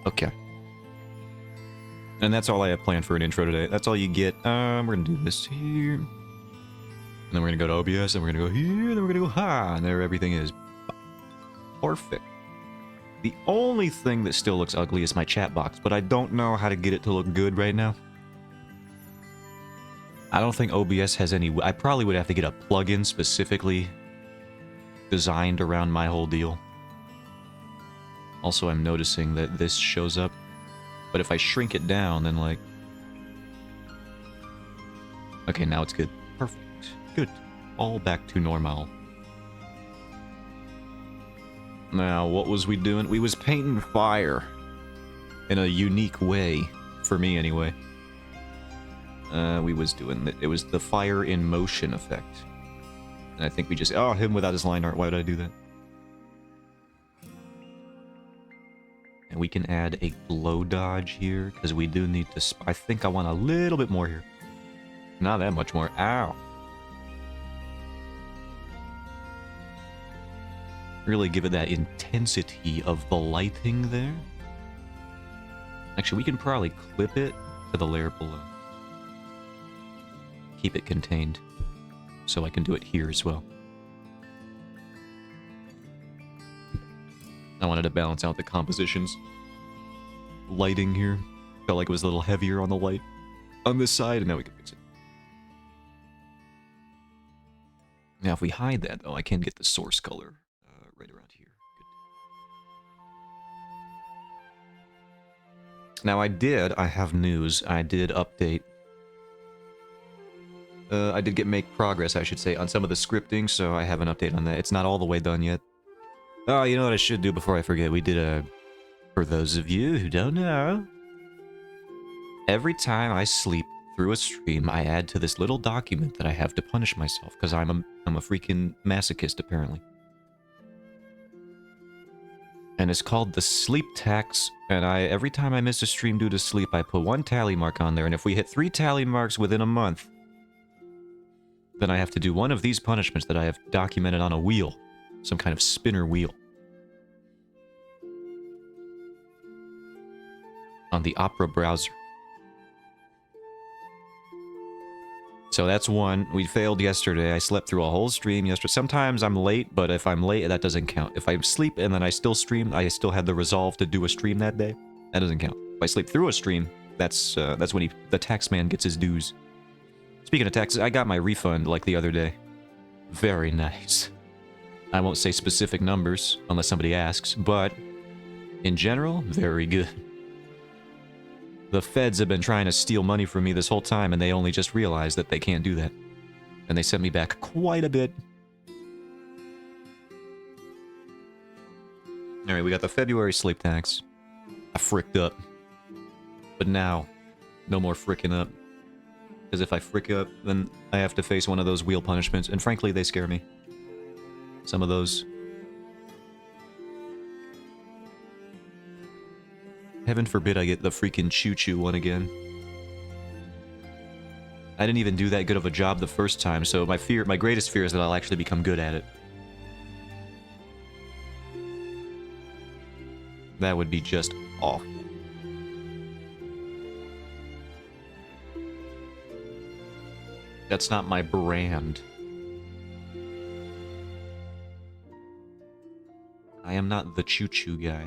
Okay. And that's all I have planned for an intro today. That's all you get. We're gonna do this here. And then we're gonna go to OBS, and we're gonna go here, and then we're gonna go ha, and there everything is. Perfect. The only thing that still looks ugly is my chat box, but I don't know how to get it to look good right now. I don't think OBS has any... I probably would have to get a plugin specifically designed around my whole deal. Also, I'm noticing that this shows up, but if I shrink it down, then like... Okay, now it's good. Perfect. Good. All back to normal. Now, what was we doing? We was painting fire. In a unique way. For me, anyway. We was doing... It was the fire in motion effect. And I think we just... Oh, him without his line art. Why would I do that? And we can add a glow dodge here, because we do need to... I think I want a little bit more here. Not that much more. Ow. Really give it that intensity of the lighting there. Actually, we can probably clip it to the layer below. Keep it contained. So I can do it here as well. I wanted to balance out the compositions. Lighting here. Felt like it was a little heavier on the light on this side, and now we can fix it. Now, if we hide that, though, I can get the source color right around here. Good. Now, I have news. I did update. I did make progress, I should say, on some of the scripting, so I have an update on that. It's not all the way done yet. Oh, you know what I should do before I forget? We did a... For those of you who don't know, every time I sleep through a stream, I add to this little document that I have to punish myself, because I'm a freaking masochist, apparently. And it's called the sleep tax, and every time I miss a stream due to sleep, I put 1 tally mark on there, and if we hit 3 tally marks within a month, then I have to do one of these punishments that I have documented on a wheel. Some kind of spinner wheel. On the Opera browser. So that's one. We failed yesterday. I slept through a whole stream yesterday. Sometimes I'm late, but if I'm late, that doesn't count. If I sleep and then I still stream, I still had the resolve to do a stream that day. That doesn't count. If I sleep through a stream, that's when the tax man gets his dues. Speaking of taxes, I got my refund like the other day. Very nice. I won't say specific numbers unless somebody asks, but in general, very good. The feds have been trying to steal money from me this whole time, and they only just realized that they can't do that. And they sent me back quite a bit. Alright, we got the February sleep tax. I fricked up. But now, no more fricking up. Because if I frick up, then I have to face one of those wheel punishments, and frankly, they scare me. Some of those. Heaven forbid I get the freaking choo-choo one again. I didn't even do that good of a job the first time, so my greatest fear is that I'll actually become good at it. That would be just awful. That's not my brand. I am not the choo-choo guy.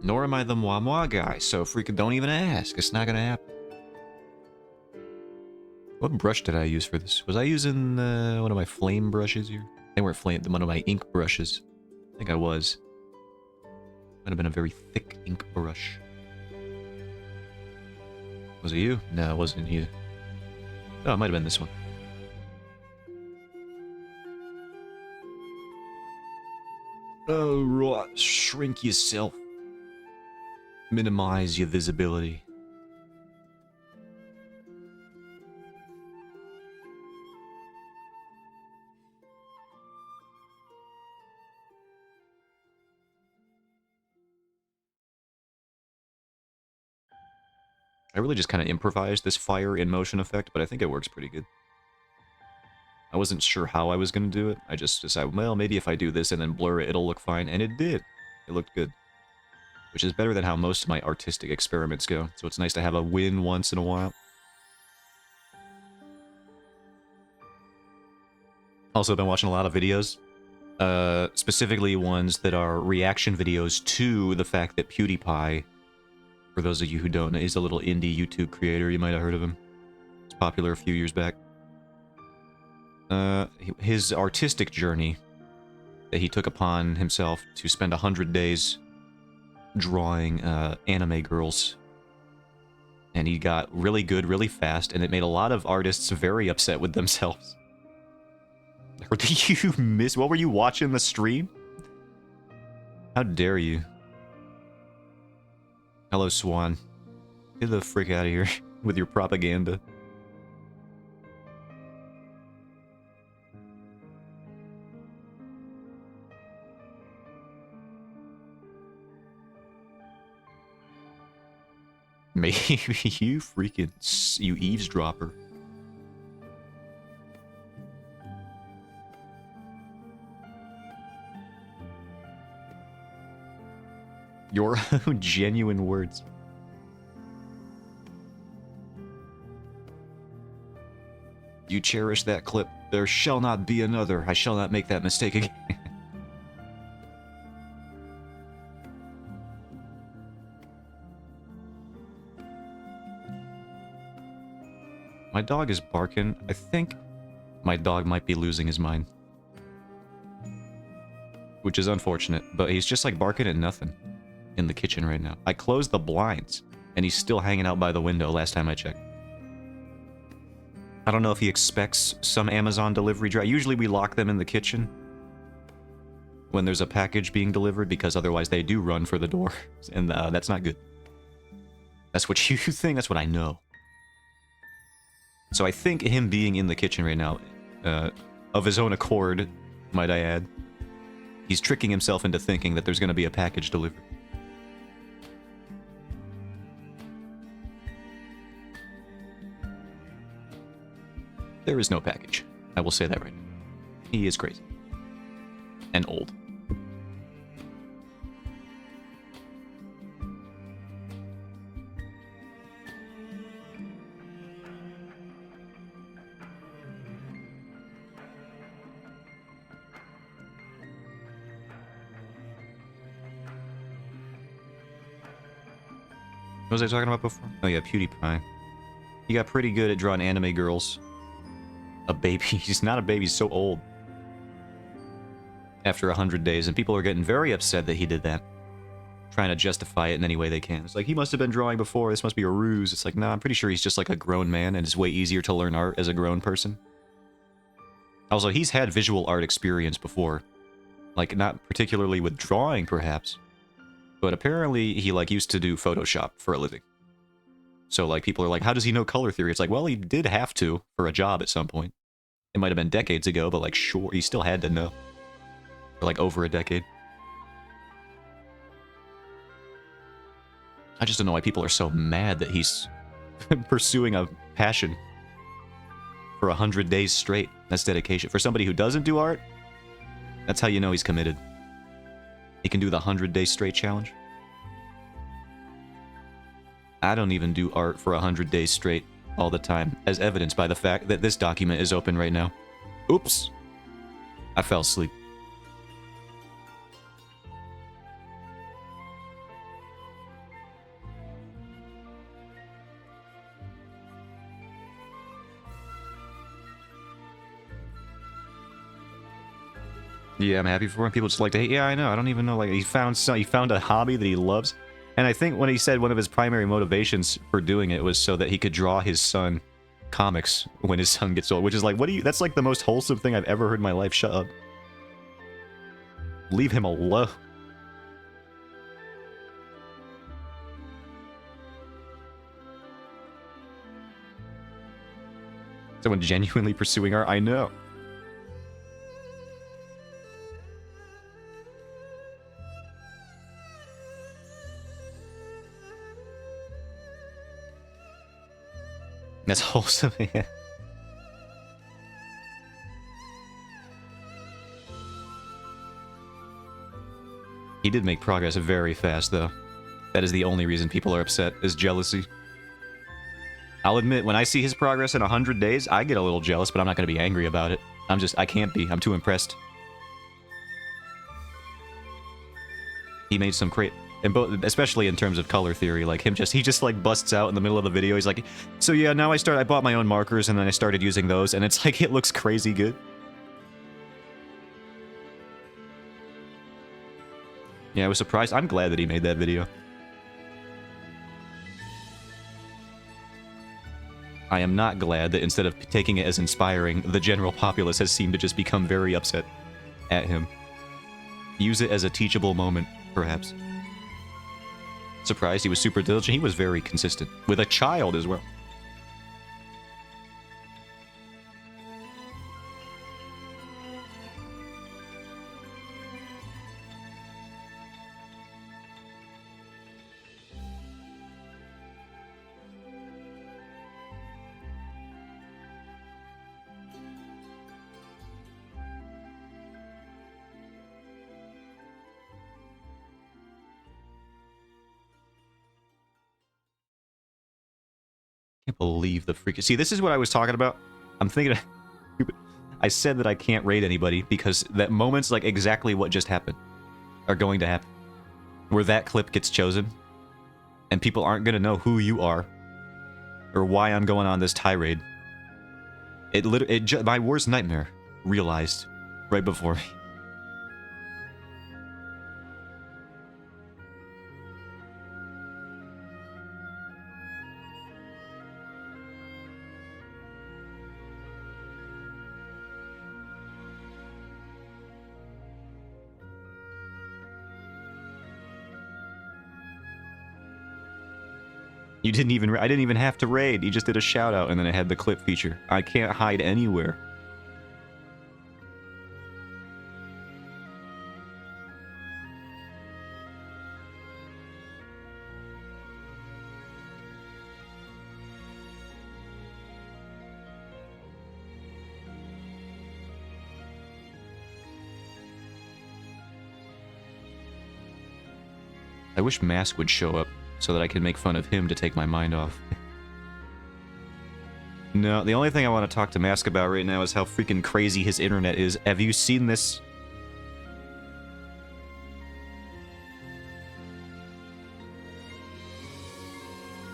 Nor am I the moi-moi guy, so freaking don't even ask. It's not gonna happen. What brush did I use for this? Was I using one of my flame brushes here? They weren't flame, one of my ink brushes. I think I was. Might have been a very thick ink brush. Was it you? No, it wasn't you. Oh, it might have been this one. Oh, right. Shrink yourself. Minimize your visibility. I really just kind of improvised this fire in motion effect, but I think it works pretty good. I wasn't sure how I was going to do it. I just decided, well, maybe if I do this and then blur it, it'll look fine. And it did. It looked good. Which is better than how most of my artistic experiments go. So it's nice to have a win once in a while. Also been watching a lot of videos. Specifically ones that are reaction videos to the fact that PewDiePie, for those of you who don't know, is a little indie YouTube creator. You might have heard of him. It's popular a few years back. His artistic journey that he took upon himself to spend 100 days drawing anime girls. And he got really good really fast, and it made a lot of artists very upset with themselves. Or did you miss? What were you watching the stream? How dare you? Hello, Swan. Get the frick out of here with your propaganda. Maybe you freaking... you eavesdropper. Your own genuine words. You cherish that clip. There shall not be another. I shall not make that mistake again. My dog is barking. I think my dog might be losing his mind. Which is unfortunate, but he's just like barking at nothing in the kitchen right now. I closed the blinds, and he's still hanging out by the window last time I checked. I don't know if he expects some Amazon delivery drive. Usually we lock them in the kitchen when there's a package being delivered, because otherwise they do run for the door, and that's not good. That's what you think, that's what I know. So I think him being in the kitchen right now, of his own accord, might I add, he's tricking himself into thinking that there's going to be a package delivered. There is no package. I will say that right now. He is crazy. And old. What was I talking about before? Oh yeah, PewDiePie. He got pretty good at drawing anime girls. A baby. He's not a baby, he's so old. After 100 days, and people are getting very upset that he did that. Trying to justify it in any way they can. It's like, he must have been drawing before, this must be a ruse. It's like, nah, I'm pretty sure he's just like a grown man, and it's way easier to learn art as a grown person. Also, he's had visual art experience before. Like, not particularly with drawing, perhaps. But apparently, he, like, used to do Photoshop for a living. So, like, people are like, how does he know color theory? It's like, well, he did have to for a job at some point. It might have been decades ago, but, like, sure, he still had to know. For, like, over a decade. I just don't know why people are so mad that he's pursuing a passion for 100 days straight. That's dedication. For somebody who doesn't do art, that's how you know he's committed. He can do the 100 days straight challenge. I don't even do art for 100 days straight all the time, as evidenced by the fact that this document is open right now. Oops. I fell asleep. Yeah, I'm happy for him. People just like to hate. Yeah, I know. I don't even know. Like, he found a hobby that he loves. And I think when he said one of his primary motivations for doing it was so that he could draw his son comics when his son gets old. Which is like, what do you... That's like the most wholesome thing I've ever heard in my life. Shut up. Leave him alone. Someone genuinely pursuing art? I know. That's wholesome, yeah. He did make progress very fast, though. That is the only reason people are upset, is jealousy. I'll admit, when I see his progress in 100 days, I get a little jealous, but I'm not going to be angry about it. I can't be. I'm too impressed. He made some great, and both, especially in terms of color theory, like he just like busts out in the middle of the video. He's like, so yeah, now I bought my own markers and then I started using those, and it's like, it looks crazy good. Yeah, I was surprised. I'm glad that he made that video. I am not glad that instead of taking it as inspiring, the general populace has seemed to just become very upset at him. Use it as a teachable moment, perhaps. Surprised he was super diligent. He was very consistent. With a child as well. I can't believe the freaking... See, this is what I was talking about. I'm thinking... I said that I can't raid anybody because that moments like exactly what just happened are going to happen. Where that clip gets chosen and people aren't going to know who you are or why I'm going on this tirade. My worst nightmare realized right before me. You didn't even... I didn't even have to raid. You just did a shout out and then it had the clip feature. I can't hide anywhere. I wish Mask would show up so that I could make fun of him to take my mind off. No, the only thing I want to talk to Mask about right now is how freaking crazy his internet is. Have you seen this?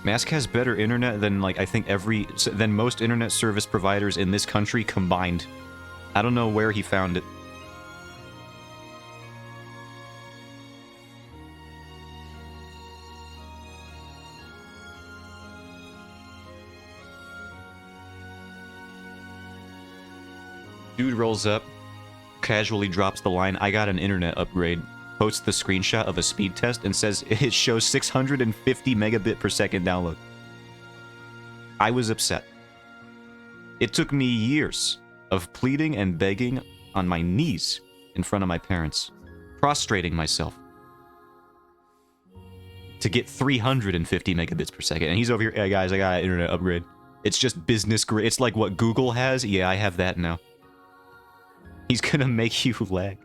Mask has better internet than, like, I think than most internet service providers in this country combined. I don't know where he found it. Dude rolls up, casually drops the line, "I got an internet upgrade," posts the screenshot of a speed test and says it shows 650 megabit per second download. I was upset. It took me years of pleading and begging on my knees in front of my parents, prostrating myself to get 350 megabits per second. And he's over here, "Hey guys, I got an internet upgrade. It's just business grade. It's like what Google has. Yeah, I have that now." He's gonna make you lag.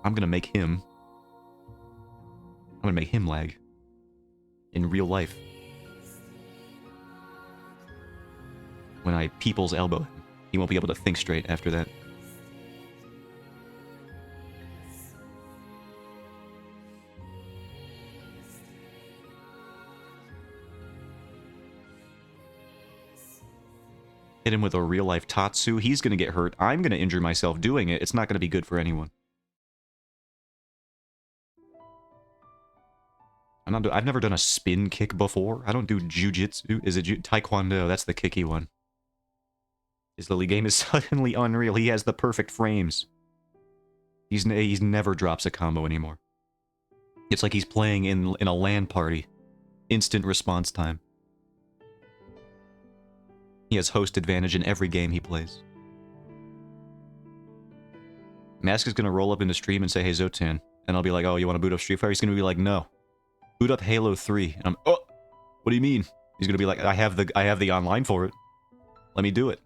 I'm gonna make him lag. In real life. When I people's elbow him, he won't be able to think straight after that. Hit him with a real-life Tatsu, he's gonna get hurt. I'm gonna injure myself doing it. It's not gonna be good for anyone. I've never done a spin kick before. I don't do jujitsu. Is it taekwondo? That's the kicky one. His Lily game is suddenly unreal. He has the perfect frames. He's never drops a combo anymore. It's like he's playing in a LAN party. Instant response time. He has host advantage in every game he plays. Mask is gonna roll up into stream and say, "Hey Zotan," and I'll be like, "Oh, you want to boot up Street Fighter?" He's gonna be like, "No, boot up Halo 3." And I'm, "Oh, what do you mean?" He's gonna be like, I have the online for it. Let me do it."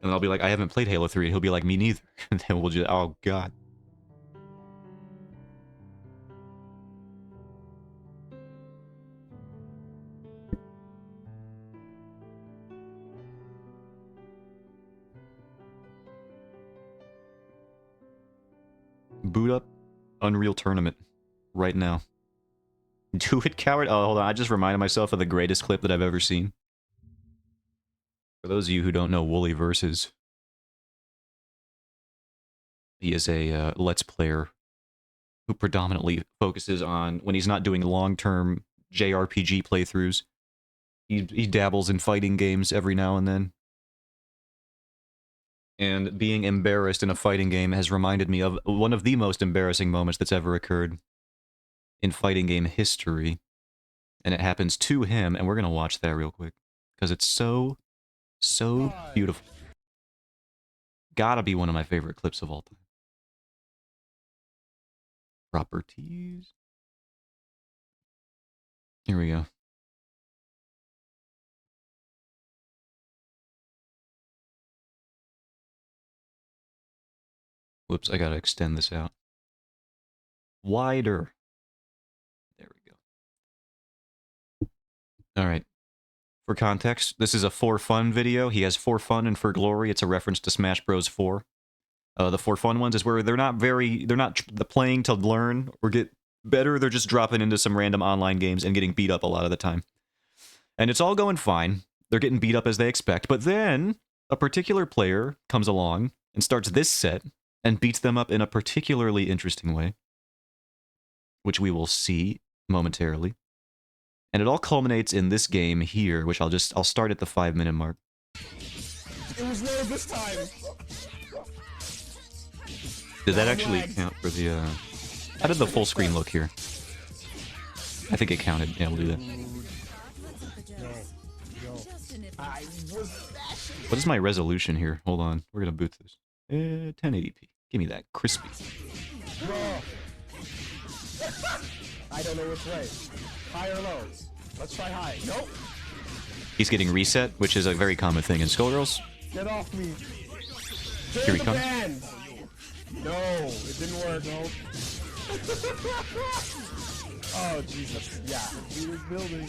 And I'll be like, I haven't played Halo 3. And he'll be like, me neither. And then we'll just, oh god. Boot up Unreal Tournament right now. Do it, coward. Oh, hold on. I just reminded myself of the greatest clip that I've ever seen. For those of you who don't know Wooly Versus, he is a Let's Player who predominantly focuses on, when he's not doing long-term JRPG playthroughs, he dabbles in fighting games every now and then. And being embarrassed in a fighting game has reminded me of one of the most embarrassing moments that's ever occurred in fighting game history. And it happens to him, and we're going to watch that real quick. Because it's so beautiful. Gotta be one of my favorite clips of all time. Properties. Here we go. Whoops, I gotta extend this out. Wider. There we go. Alright. For context, this is a For Fun video. He has For Fun and For Glory. It's a reference to Smash Bros. 4. The For Fun ones is where they're not playing to learn or get better. They're just dropping into some random online games and getting beat up a lot of the time. And it's all going fine. They're getting beat up as they expect. But then a particular player comes along and starts this set and beats them up in a particularly interesting way, which we will see momentarily. And it all culminates in this game here, which I'll start at the 5-minute mark. It was low this time. Did that actually count for the, How did the full screen look here? I think it counted. Yeah, we'll do that. What is my resolution here? Hold on. We're gonna boot this. 1080p. Give me that crispy. I don't know which way. High or low? Let's try high. Nope. He's getting reset, which is a very common thing in Skullgirls. Get off me. Here he comes. Band. No, it didn't work. No. Oh Jesus. Yeah. He was building.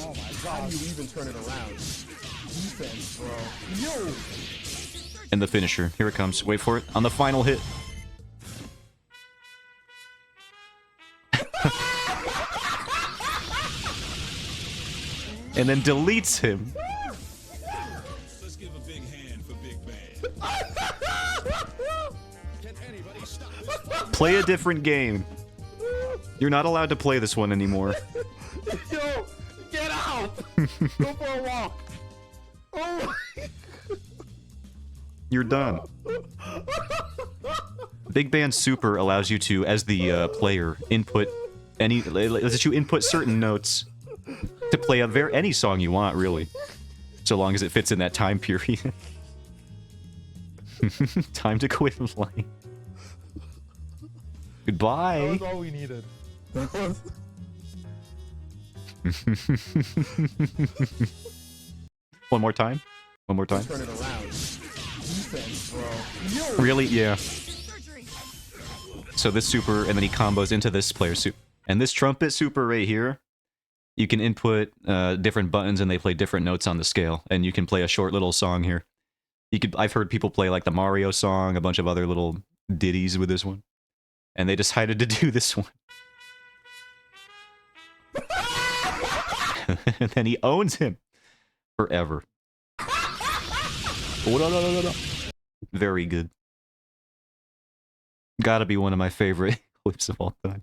Oh my God. How do you even turn it around? Defense, bro. Yo. And the finisher. Here it comes. Wait for it. On the final hit. And then deletes him. Let's give a big hand for Big Bang. Can anybody stop this? Play a different game. You're not allowed to play this one anymore. Yo, get out. Go for a walk. Oh. You're done. Big Band Super allows you to, as the player, input lets you input certain notes to play any song you want, really, so long as it fits in that time period. Time to quit flying. Goodbye. That was all we needed. One more time. One more time. Turn it around. Defense, bro. Yo. Really? Yeah. So this super, and then he combos into this player super. And this trumpet super right here, you can input different buttons and they play different notes on the scale. And you can play a short little song here. I've heard people play like the Mario song, a bunch of other little ditties with this one. And they decided to do this one. And then he owns him forever. Oh, no. Very good. Gotta be one of my favorite clips of all time.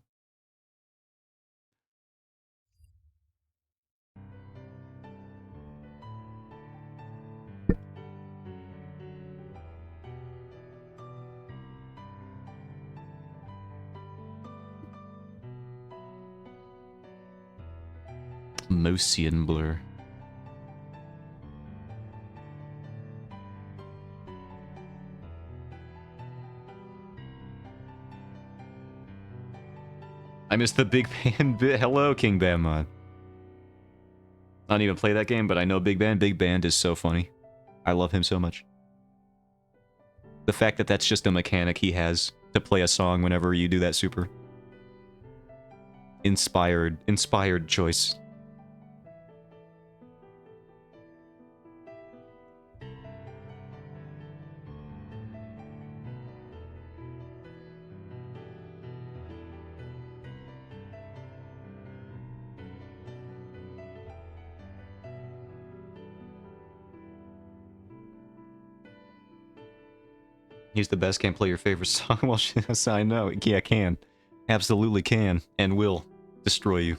Motion blur. I missed the Big Band bit. Hello, King Bamon. I don't even play that game, but I know Big Band. Big Band is so funny. I love him so much. The fact that that's just a mechanic he has to play a song whenever you do that super. Inspired choice. He's the best, can't play your favorite song. Well, yes, I know. Yeah, can. Absolutely can. And will destroy you.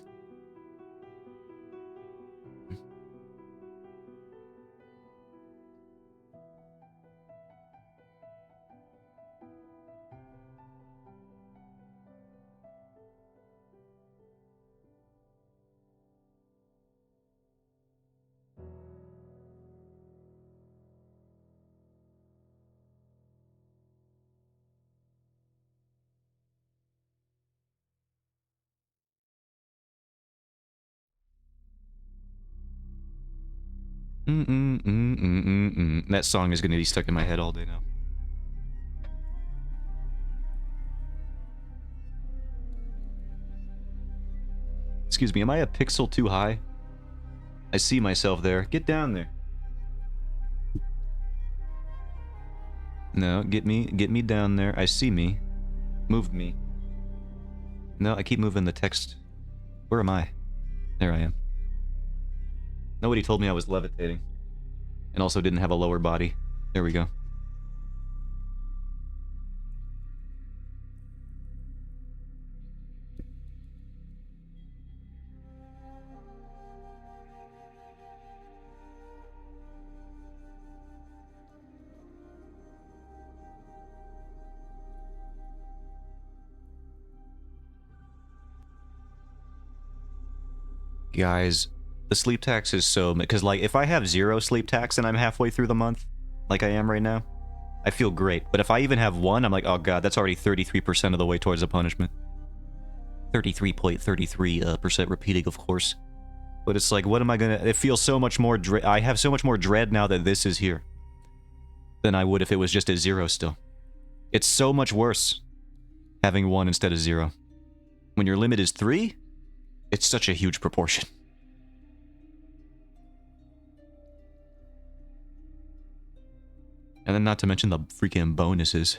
That song is gonna be stuck in my head all day now. Excuse me, am I a pixel too high? I see myself there. Get down there. No, get me down there. I see me. Move me. No, I keep moving the text. Where am I? There I am. Nobody told me I was levitating. And also didn't have a lower body. There we go. Guys, the sleep tax is so... Because, like, if I have 0 sleep tax and I'm halfway through the month, like I am right now, I feel great. But if I even have 1, I'm like, oh god, that's already 33% of the way towards the punishment. 33.33% repeating, of course. But it's like, what am I gonna... It feels so much more... I have so much more dread now that this is here than I would if it was just at 0 still. It's so much worse having 1 instead of 0. When your limit is 3... It's such a huge proportion. And then not to mention the freaking bonuses.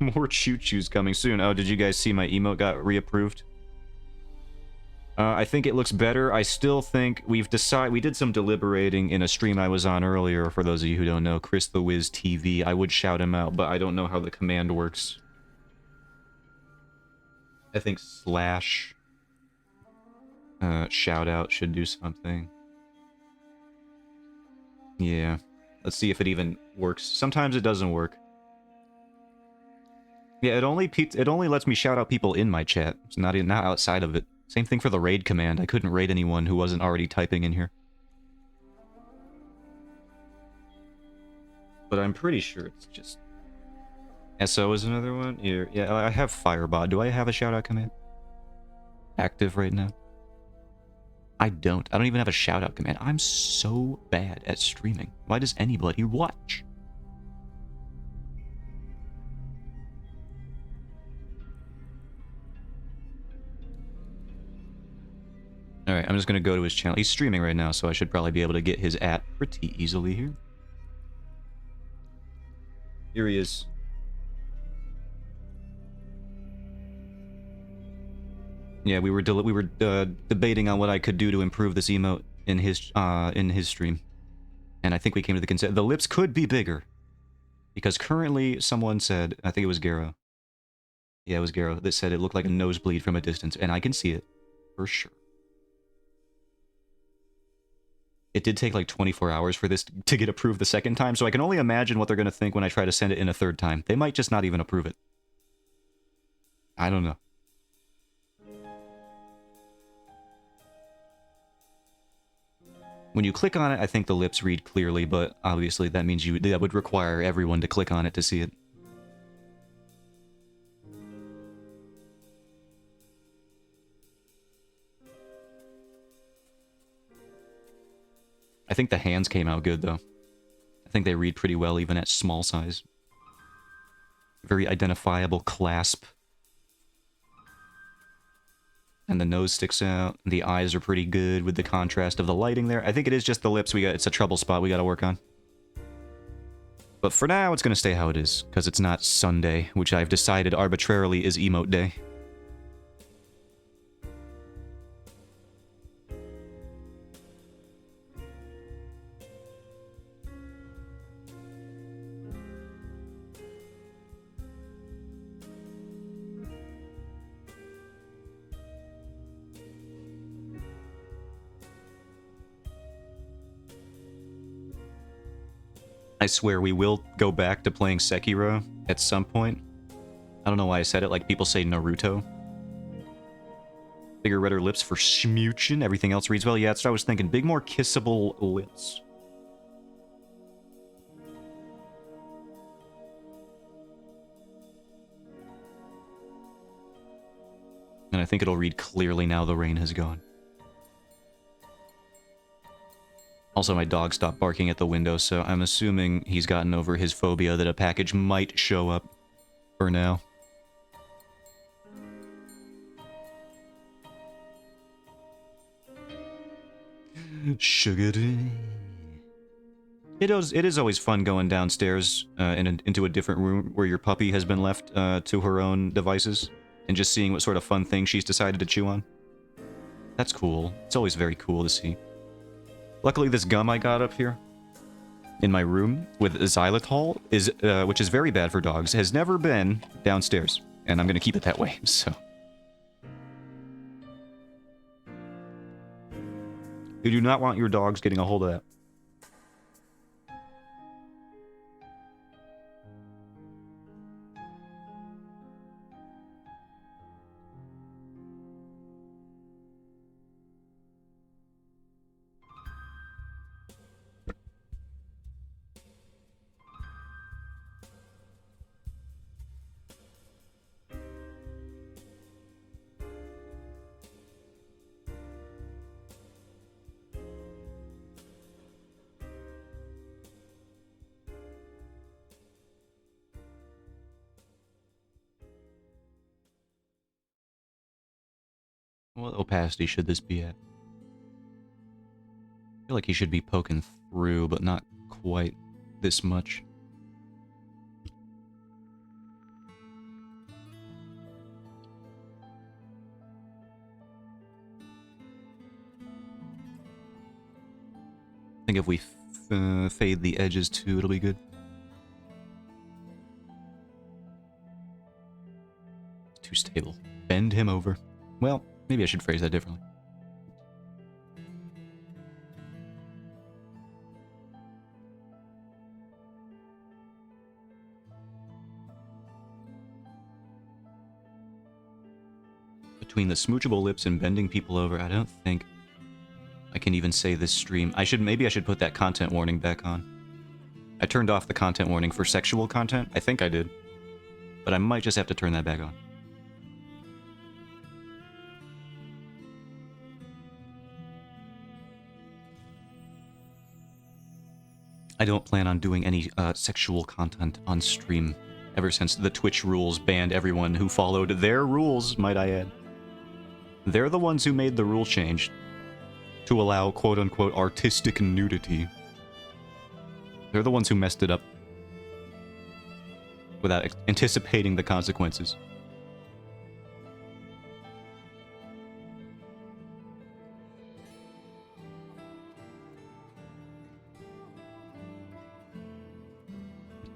More choo-choos coming soon. Oh, did you guys see my emote got reapproved? I think it looks better. I still think we did some deliberating in a stream I was on earlier. For those of you who don't know, Chris the Wiz TV. I would shout him out, but I don't know how the command works. I think slash shout out should do something. Yeah. Let's see if it even works. Sometimes it doesn't work. Yeah, it only lets me shout out people in my chat. It's not outside of it. Same thing for the raid command. I couldn't raid anyone who wasn't already typing in here. But I'm pretty sure it's just... SO is another one? Yeah, I have Firebot. Do I have a shout out command active right now? I don't. I don't even have a shout out command. I'm so bad at streaming. Why does anybody watch? Alright, I'm just gonna go to his channel. He's streaming right now, so I should probably be able to get his @ pretty easily here. Here he is. Yeah, we were debating on what I could do to improve this emote in his stream. And I think we came to the consent. The lips could be bigger. Because currently someone said, I think it was Garo. Yeah, it was Garo that said it looked like a nosebleed from a distance, and I can see it for sure. It did take like 24 hours for this to get approved the second time, so I can only imagine what they're going to think when I try to send it in a third time. They might just not even approve it. I don't know. When you click on it, I think the lips read clearly, but obviously that means that would require everyone to click on it to see it. I think the hands came out good, though. I think they read pretty well, even at small size. Very identifiable clasp. And the nose sticks out. The eyes are pretty good with the contrast of the lighting there. I think it is just the lips it's a trouble spot we gotta work on. But for now, it's gonna stay how it is, because it's not Sunday, which I've decided arbitrarily is emote day. I swear we will go back to playing Sekiro at some point. I don't know why I said it like people say Naruto. Bigger, redder lips for smooching. Everything else reads well. Yeah, that's what I was thinking. Big, more kissable lips. And I think it'll read clearly now the rain has gone. Also, my dog stopped barking at the window, so I'm assuming he's gotten over his phobia that a package might show up for now. Sugary. It is always fun going downstairs into a different room where your puppy has been left to her own devices and just seeing what sort of fun thing she's decided to chew on. That's cool. It's always very cool to see. Luckily, this gum I got up here in my room with xylitol, which is very bad for dogs, has never been downstairs. And I'm going to keep it that way, so. You do not want your dogs getting a hold of that. What opacity should this be at? I feel like he should be poking through, but not quite this much. I think if we fade the edges too, it'll be good. Too stable. Bend him over. Well, maybe I should phrase that differently. Between the smoochable lips and bending people over, I don't think I can even say this stream. Maybe I should put that content warning back on. I turned off the content warning for sexual content. I think I did. But I might just have to turn that back on. I don't plan on doing any sexual content on stream ever since the Twitch rules banned everyone who followed their rules, might I add. They're the ones who made the rule change to allow quote-unquote artistic nudity. They're the ones who messed it up without anticipating the consequences.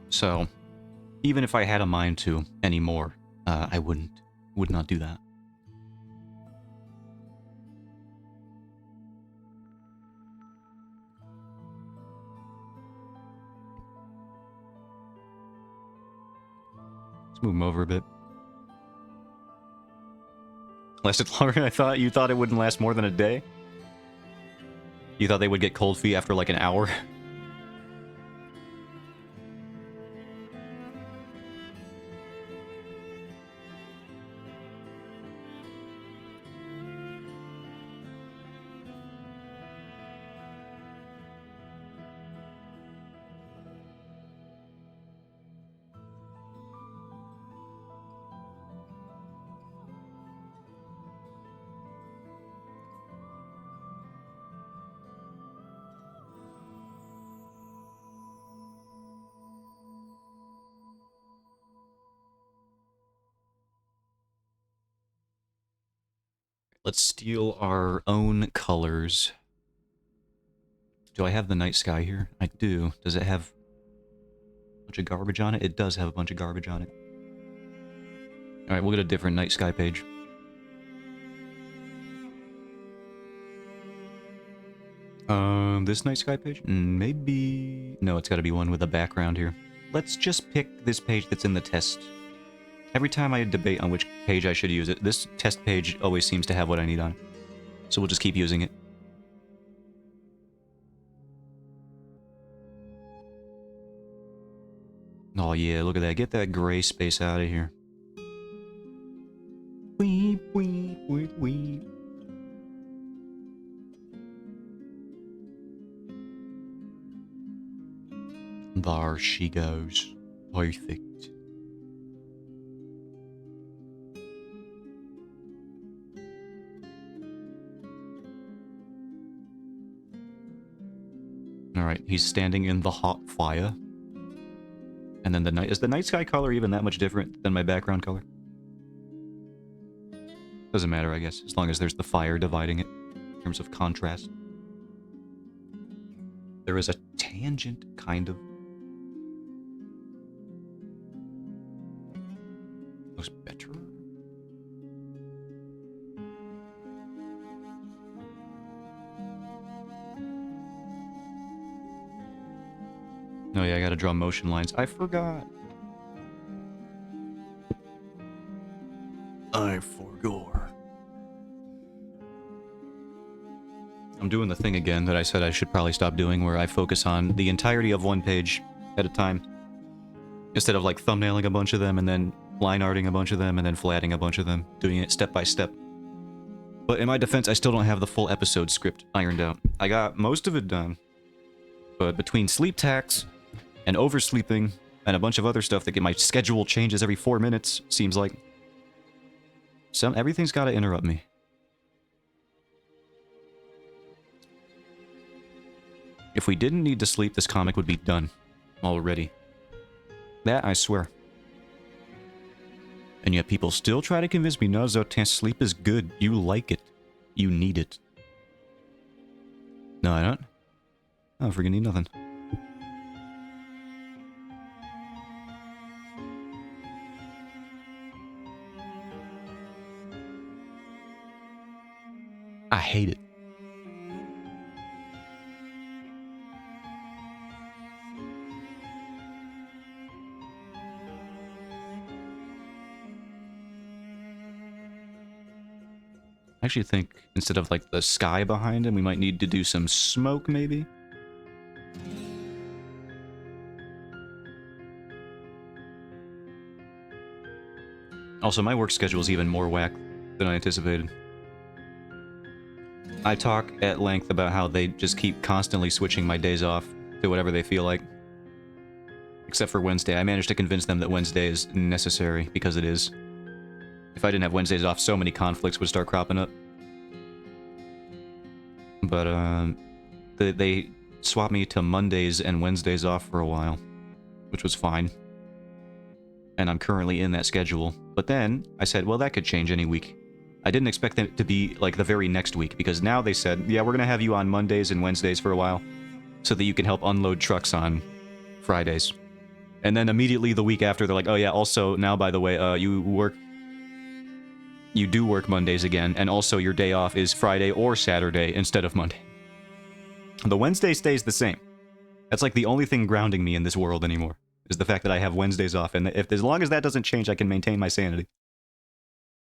So, even if I had a mind to anymore, I would not do that. Let's move them over a bit. Lasted longer than I thought. You thought it wouldn't last more than a day? You thought they would get cold feet after like an hour? Let's steal our own colors. Do I have the night sky here? I do. Does it have a bunch of garbage on it? It does have a bunch of garbage on it. Alright, we'll get a different night sky page. This night sky page? Maybe... No, it's gotta be one with a background here. Let's just pick this page that's in the test. Every time I debate on which page I should use it, this test page always seems to have what I need on it. So we'll just keep using it. Oh yeah, look at that. Get that gray space out of here. Weep, weep, weep, weep. There she goes. Perfect. Alright, he's standing in the hot fire. And then the night... Is the night sky color even that much different than my background color? Doesn't matter, I guess, as long as there's the fire dividing it in terms of contrast. There is a tangent, kind of. Looks better. Oh yeah, I gotta draw motion lines. I forgot. I forgot. I'm doing the thing again that I said I should probably stop doing, where I focus on the entirety of one page at a time. Instead of like thumbnailing a bunch of them and then line arting a bunch of them and then flatting a bunch of them, doing it step by step. But in my defense, I still don't have the full episode script ironed out. I got most of it done. But between sleep tax and oversleeping and a bunch of other stuff that get my schedule changes every 4 minutes, seems like everything's gotta interrupt me. If we didn't need to sleep, this comic would be done already. That I swear. And yet people still try to convince me, no, Zotan, sleep is good. You like it. You need it. No, I don't. I don't freaking need nothing. I hate it. I actually think instead of like the sky behind him, we might need to do some smoke maybe. Also, my work schedule is even more whack than I anticipated. I talk at length about how they just keep constantly switching my days off to whatever they feel like. Except for Wednesday. I managed to convince them that Wednesday is necessary, because it is. If I didn't have Wednesdays off, so many conflicts would start cropping up. But, they swapped me to Mondays and Wednesdays off for a while, which was fine. And I'm currently in that schedule. But then, I said, well, that could change any week. I didn't expect it to be, like, the very next week, because now they said, yeah, we're gonna have you on Mondays and Wednesdays for a while, so that you can help unload trucks on Fridays. And then immediately the week after, they're like, oh yeah, also, now, by the way, you do work Mondays again, and also your day off is Friday or Saturday instead of Monday. The Wednesday stays the same. That's like the only thing grounding me in this world anymore. is the fact that I have Wednesdays off, and if as long as that doesn't change, I can maintain my sanity.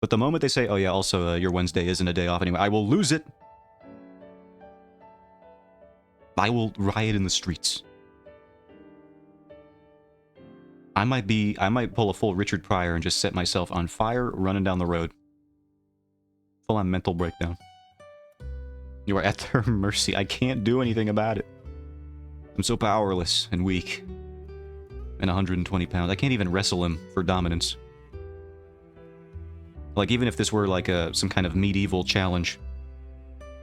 But the moment they say, oh yeah, also your Wednesday isn't a day off anyway, I will lose it. I will riot in the streets. I might pull a full Richard Pryor and just set myself on fire running down the road. Full on mental breakdown. You are at their mercy. I can't do anything about it. I'm so powerless and weak. And 120 pounds. I can't even wrestle him for dominance. Like, even if this were like some kind of medieval challenge,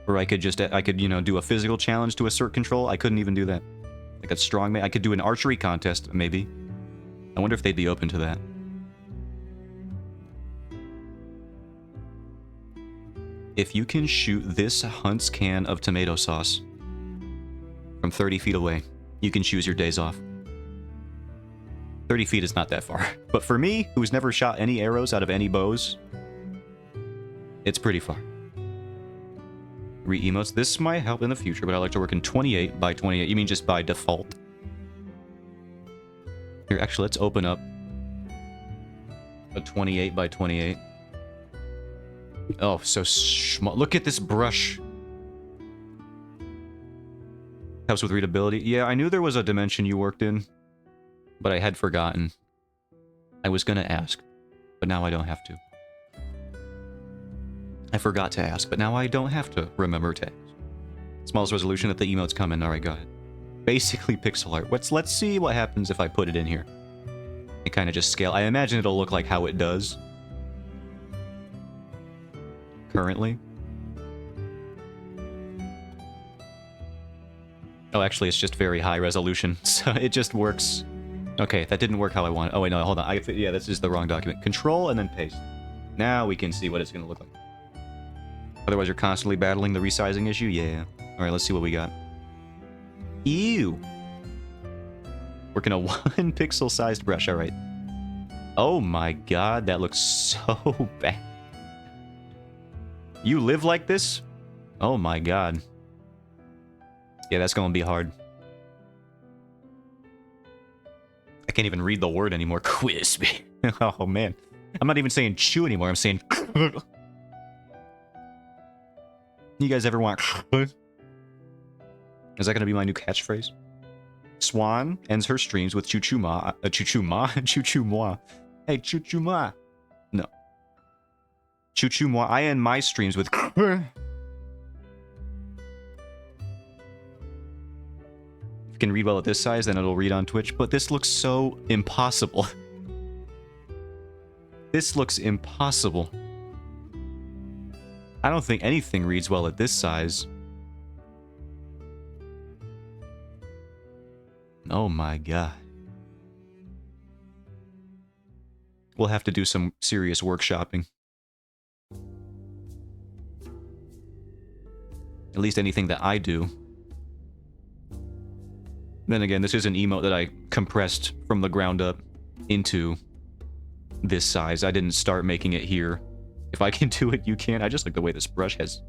where I could, you know, do a physical challenge to assert control, I couldn't even do that. Like a strongman, I could do an archery contest, maybe. I wonder if they'd be open to that. If you can shoot this Hunt's can of tomato sauce from 30 feet away, you can choose your days off. 30 feet is not that far. But for me, who's never shot any arrows out of any bows, it's pretty far. Re-emotes. This might help in the future, but I like to work in 28 by 28. You mean just by default? Here, actually, let's open up a 28 by 28. Oh, so small. Look at this brush. Helps with readability. Yeah, I knew there was a dimension you worked in, but I had forgotten. I was gonna ask, but now I don't have to. I forgot to ask, but now I don't have to remember to ask. Smallest resolution that the emotes come in. Alright, go ahead. Basically pixel art. Let's see what happens if I put it in here. It kind of just scale. I imagine it'll look like how it does currently. Oh, actually, it's just very high resolution, so it just works. Okay, that didn't work how I wanted. Oh, wait, no, hold on. Yeah, this is the wrong document. Control and then paste. Now we can see what it's going to look like. Otherwise, you're constantly battling the resizing issue? Yeah. All right, let's see what we got. Ew. Working a 1 pixel sized brush. All right. Oh my god, that looks so bad. You live like this? Oh my god. Yeah, that's going to be hard. I can't even read the word anymore. Crispy. Oh man. I'm not even saying chew anymore. I'm saying... You guys ever want... Is that going to be my new catchphrase? Swan ends her streams with choo-choo-ma. Choo-choo-ma? Choo-choo-moi. Hey, choo-choo-ma. No. Choo-choo-moi. I end my streams with... If you can read well at this size, then it'll read on Twitch. But this looks so impossible. This looks impossible. I don't think anything reads well at this size. Oh my god. We'll have to do some serious workshopping. At least anything that I do. Then again, this is an emote that I compressed from the ground up into this size. I didn't start making it here. If I can do it, you can. I just like the way this brush has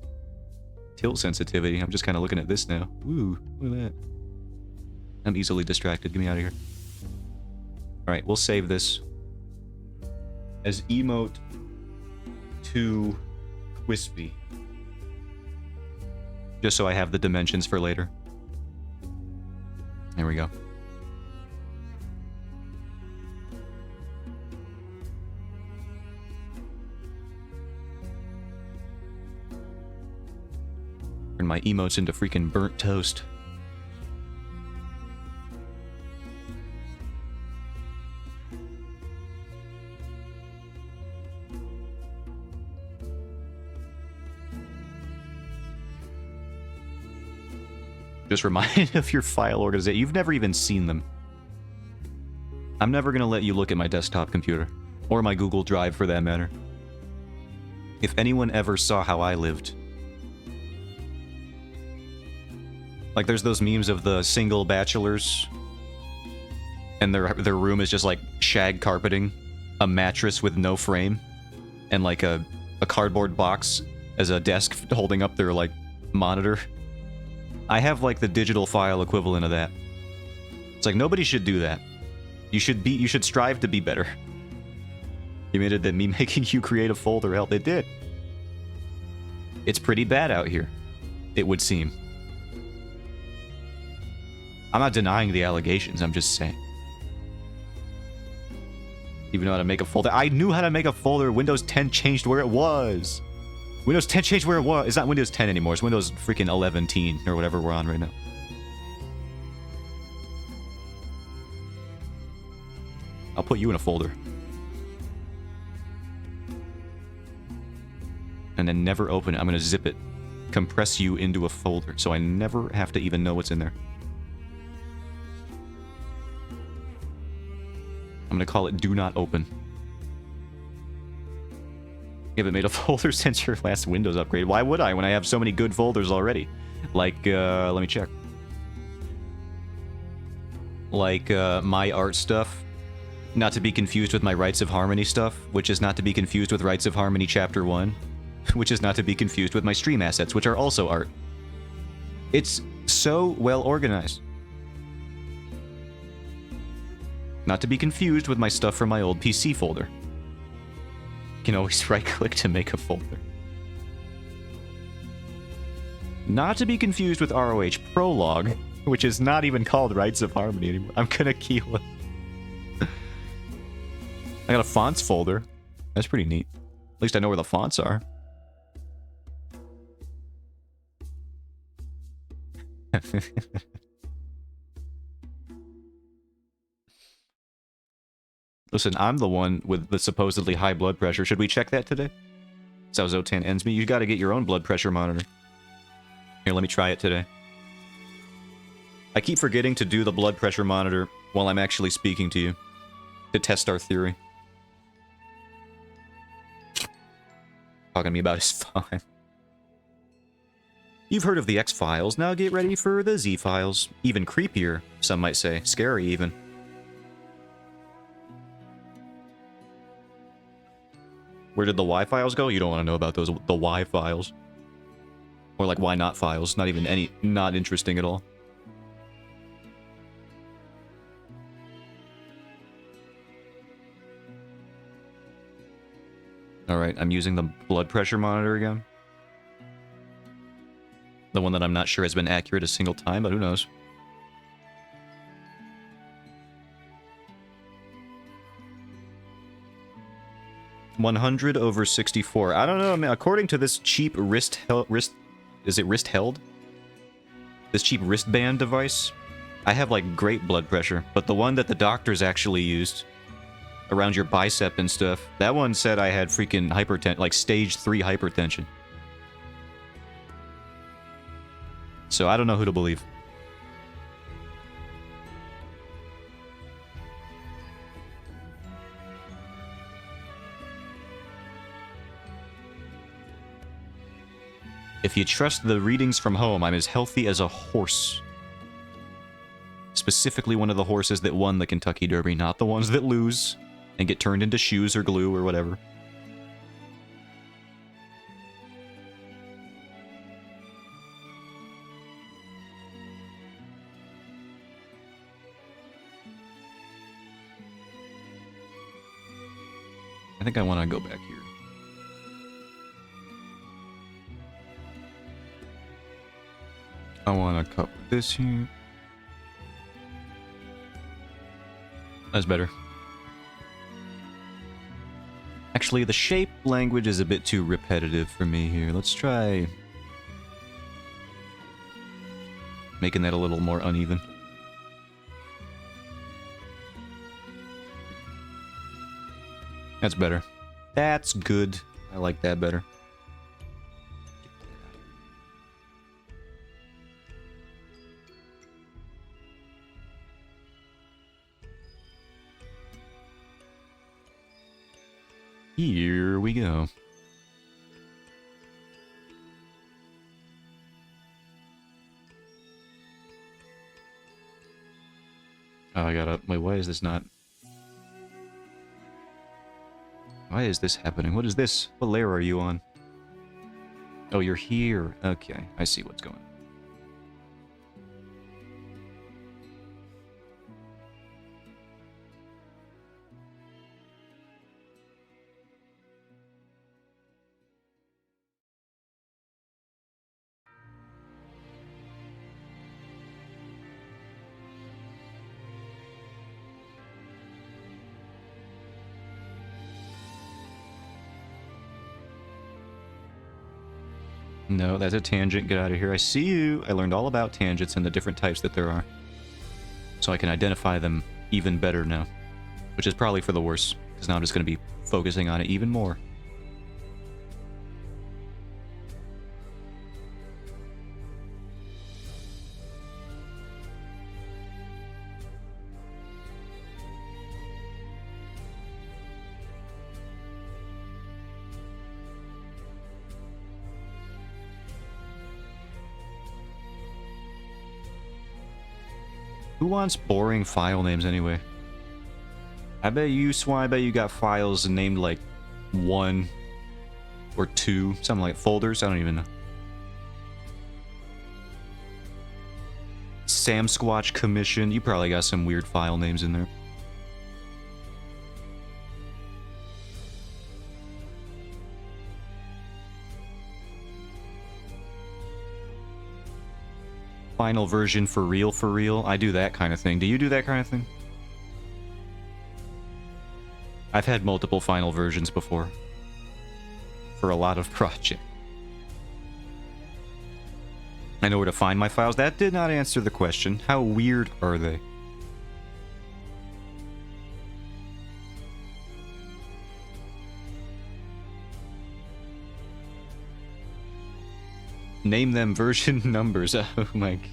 tilt sensitivity. I'm just kind of looking at this now. Ooh, look at that. I'm easily distracted. Get me out of here. Alright, we'll save this as emote to Wispy. Just so I have the dimensions for later. There we go. Turn my emotes into freaking burnt toast. Just remind of your file organization. You've never even seen them. I'm never going to let you look at my desktop computer. Or my Google Drive, for that matter. If anyone ever saw how I lived. Like, there's those memes of the single bachelors. And their room is just like shag carpeting. A mattress with no frame. And like a cardboard box as a desk holding up their, like, monitor. I have, like, the digital file equivalent of that. It's like, nobody should do that. You should strive to be better. You admitted that me making you create a folder helped. It did. It's pretty bad out here, it would seem. I'm not denying the allegations, I'm just saying. Even know how to make a folder. I knew how to make a folder. Windows 10 changed where it was. Windows 10 changed where it was. It's not Windows 10 anymore. It's Windows freaking 11 teen or whatever we're on right now. I'll put you in a folder. And then never open it. I'm going to zip it. Compress you into a folder so I never have to even know what's in there. I'm going to call it Do Not Open. You haven't made a folder since your last Windows upgrade. Why would I when I have so many good folders already? Like, let me check. Like, my art stuff. Not to be confused with my Rights of Harmony stuff, which is not to be confused with Rights of Harmony Chapter 1, which is not to be confused with my stream assets, which are also art. It's so well organized. Not to be confused with my stuff from my old PC folder. You can always right-click to make a folder. Not to be confused with ROH Prologue, which is not even called Rights of Harmony anymore. I'm gonna kill it. I got a fonts folder. That's pretty neat. At least I know where the fonts are. Listen, I'm the one with the supposedly high blood pressure. Should we check that today? That's how Zotan ends me. You gotta get your own blood pressure monitor. Here, let me try it today. I keep forgetting to do the blood pressure monitor while I'm actually speaking to you. To test our theory. Talking to me about is fine. You've heard of the X-Files, now get ready for the Z-Files. Even creepier, some might say. Scary, even. Where did the Y-Files go? You don't want to know about those, the Y-Files. Or like, why not files? Not even any, not interesting at all. Alright, I'm using the blood pressure monitor again. The one that I'm not sure has been accurate a single time, but who knows. $100/64. I don't know, I mean, according to this cheap wrist held... This cheap wristband device, I have, like, great blood pressure, but the one that the doctors actually used around your bicep and stuff, that one said I had freaking hypertension, like stage 3 hypertension. So I don't know who to believe. If you trust the readings from home, I'm as healthy as a horse. Specifically one of the horses that won the Kentucky Derby, not the ones that lose and get turned into shoes or glue or whatever. I think I want to go back here. I want to cut this here. That's better. Actually, the shape language is a bit too repetitive for me here. Let's try making that a little more uneven. That's better. That's good. I like that better. Here we go. Oh, I gotta... Wait, why is this not... Why is this happening? What is this? What layer are you on? Oh, you're here. Okay, I see what's going on. No, that's a tangent. Get out of here. I see you. I learned all about tangents and the different types that there are. So I can identify them even better now. Which is probably for the worse, because now I'm just going to be focusing on it even more. Who wants boring file names anyway? I bet you, Swan, I bet you got files named like 1 or 2, something like folders, I don't even know. Sam Squatch Commission, you probably got some weird file names in there. Final version for real, for real. I do that kind of thing. Do you do that kind of thing? I've had multiple final versions before. For a lot of projects. I know where to find my files. That did not answer the question. How weird are they? Name them version numbers. Oh my god.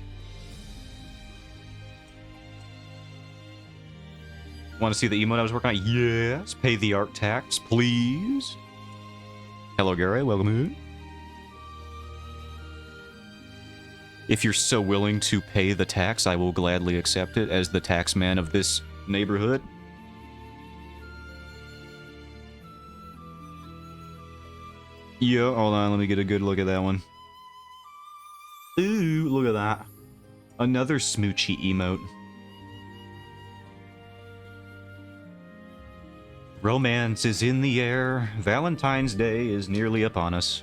Want to see the emote I was working on? Yes. Pay the art tax, please. Hello, Gary. Welcome in. If you're so willing to pay the tax, I will gladly accept it as the tax man of this neighborhood. Yeah, hold on. Let me get a good look at that one. Ooh, look at that. Another smoochy emote. Romance is in the air. Valentine's Day is nearly upon us.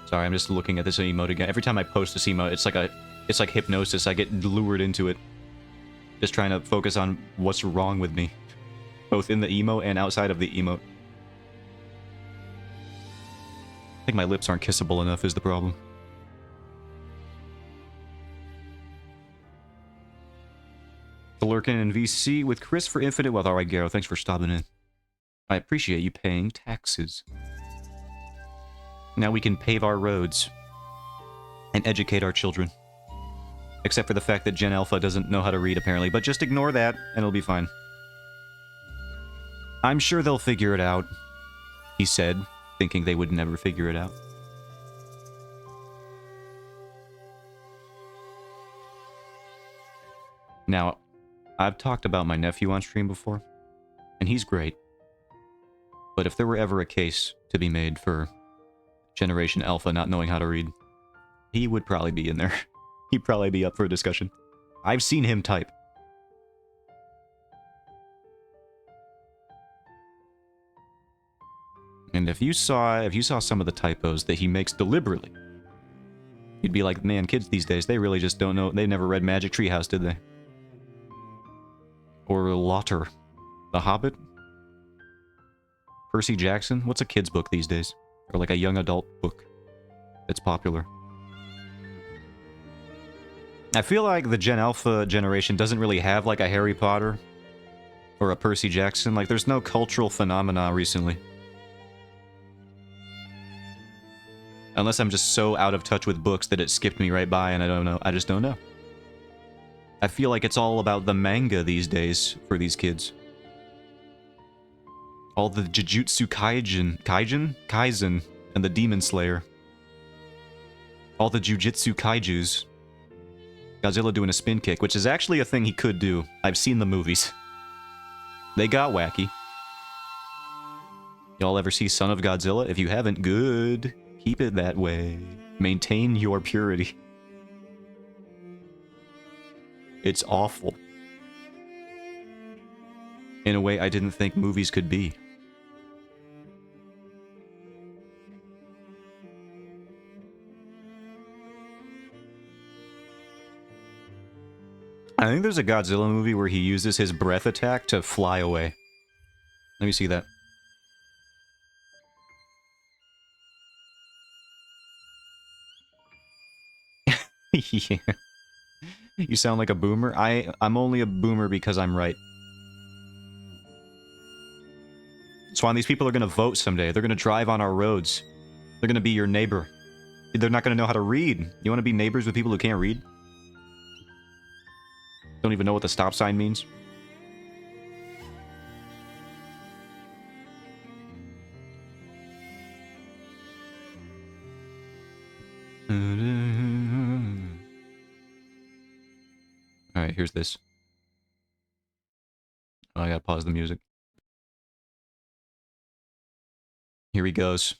Sorry, I'm just looking at this emote again. Every time I post this emote, it's like hypnosis. I get lured into it. Just trying to focus on what's wrong with me. Both in the emote and outside of the emote. I think my lips aren't kissable enough is the problem. Lurkin and VC with Chris for Infinite Wealth. Alright, Garo, thanks for stopping in. I appreciate you paying taxes. Now we can pave our roads and educate our children. Except for the fact that Gen Alpha doesn't know how to read, apparently. But just ignore that, and it'll be fine. I'm sure they'll figure it out, he said, thinking they would never figure it out. Now, I've talked about my nephew on stream before, and he's great. But if there were ever a case to be made for Generation Alpha not knowing how to read, he would probably be in there. He'd probably be up for a discussion. I've seen him type. And if you saw some of the typos that he makes deliberately, you'd be like, man, kids these days, they really just don't know. They never read Magic Treehouse, did they? Or Lauter. The Hobbit? Percy Jackson? What's a kid's book these days? Or like a young adult book that's popular? I feel like the Gen Alpha generation doesn't really have like a Harry Potter or a Percy Jackson. Like there's no cultural phenomena recently. Unless I'm just so out of touch with books that it skipped me right by and I don't know. I just don't know. I feel like it's all about the manga these days for these kids. All the Jujutsu Kaisen, and the Demon Slayer. All the Jujutsu Kaijus. Godzilla doing a spin kick, which is actually a thing he could do. I've seen the movies. They got wacky. Y'all ever see Son of Godzilla? If you haven't, good. Keep it that way. Maintain your purity. It's awful. In a way I didn't think movies could be. I think there's a Godzilla movie where he uses his breath attack to fly away. Let me see that. Yeah. You sound like a boomer. I'm only a boomer because I'm right. Swan, these people are gonna vote someday. They're gonna drive on our roads. They're gonna be your neighbor. They're not gonna know how to read. You wanna be neighbors with people who can't read? Don't even know what the stop sign means? Alright, here's this. Oh, I gotta pause the music. Here he goes.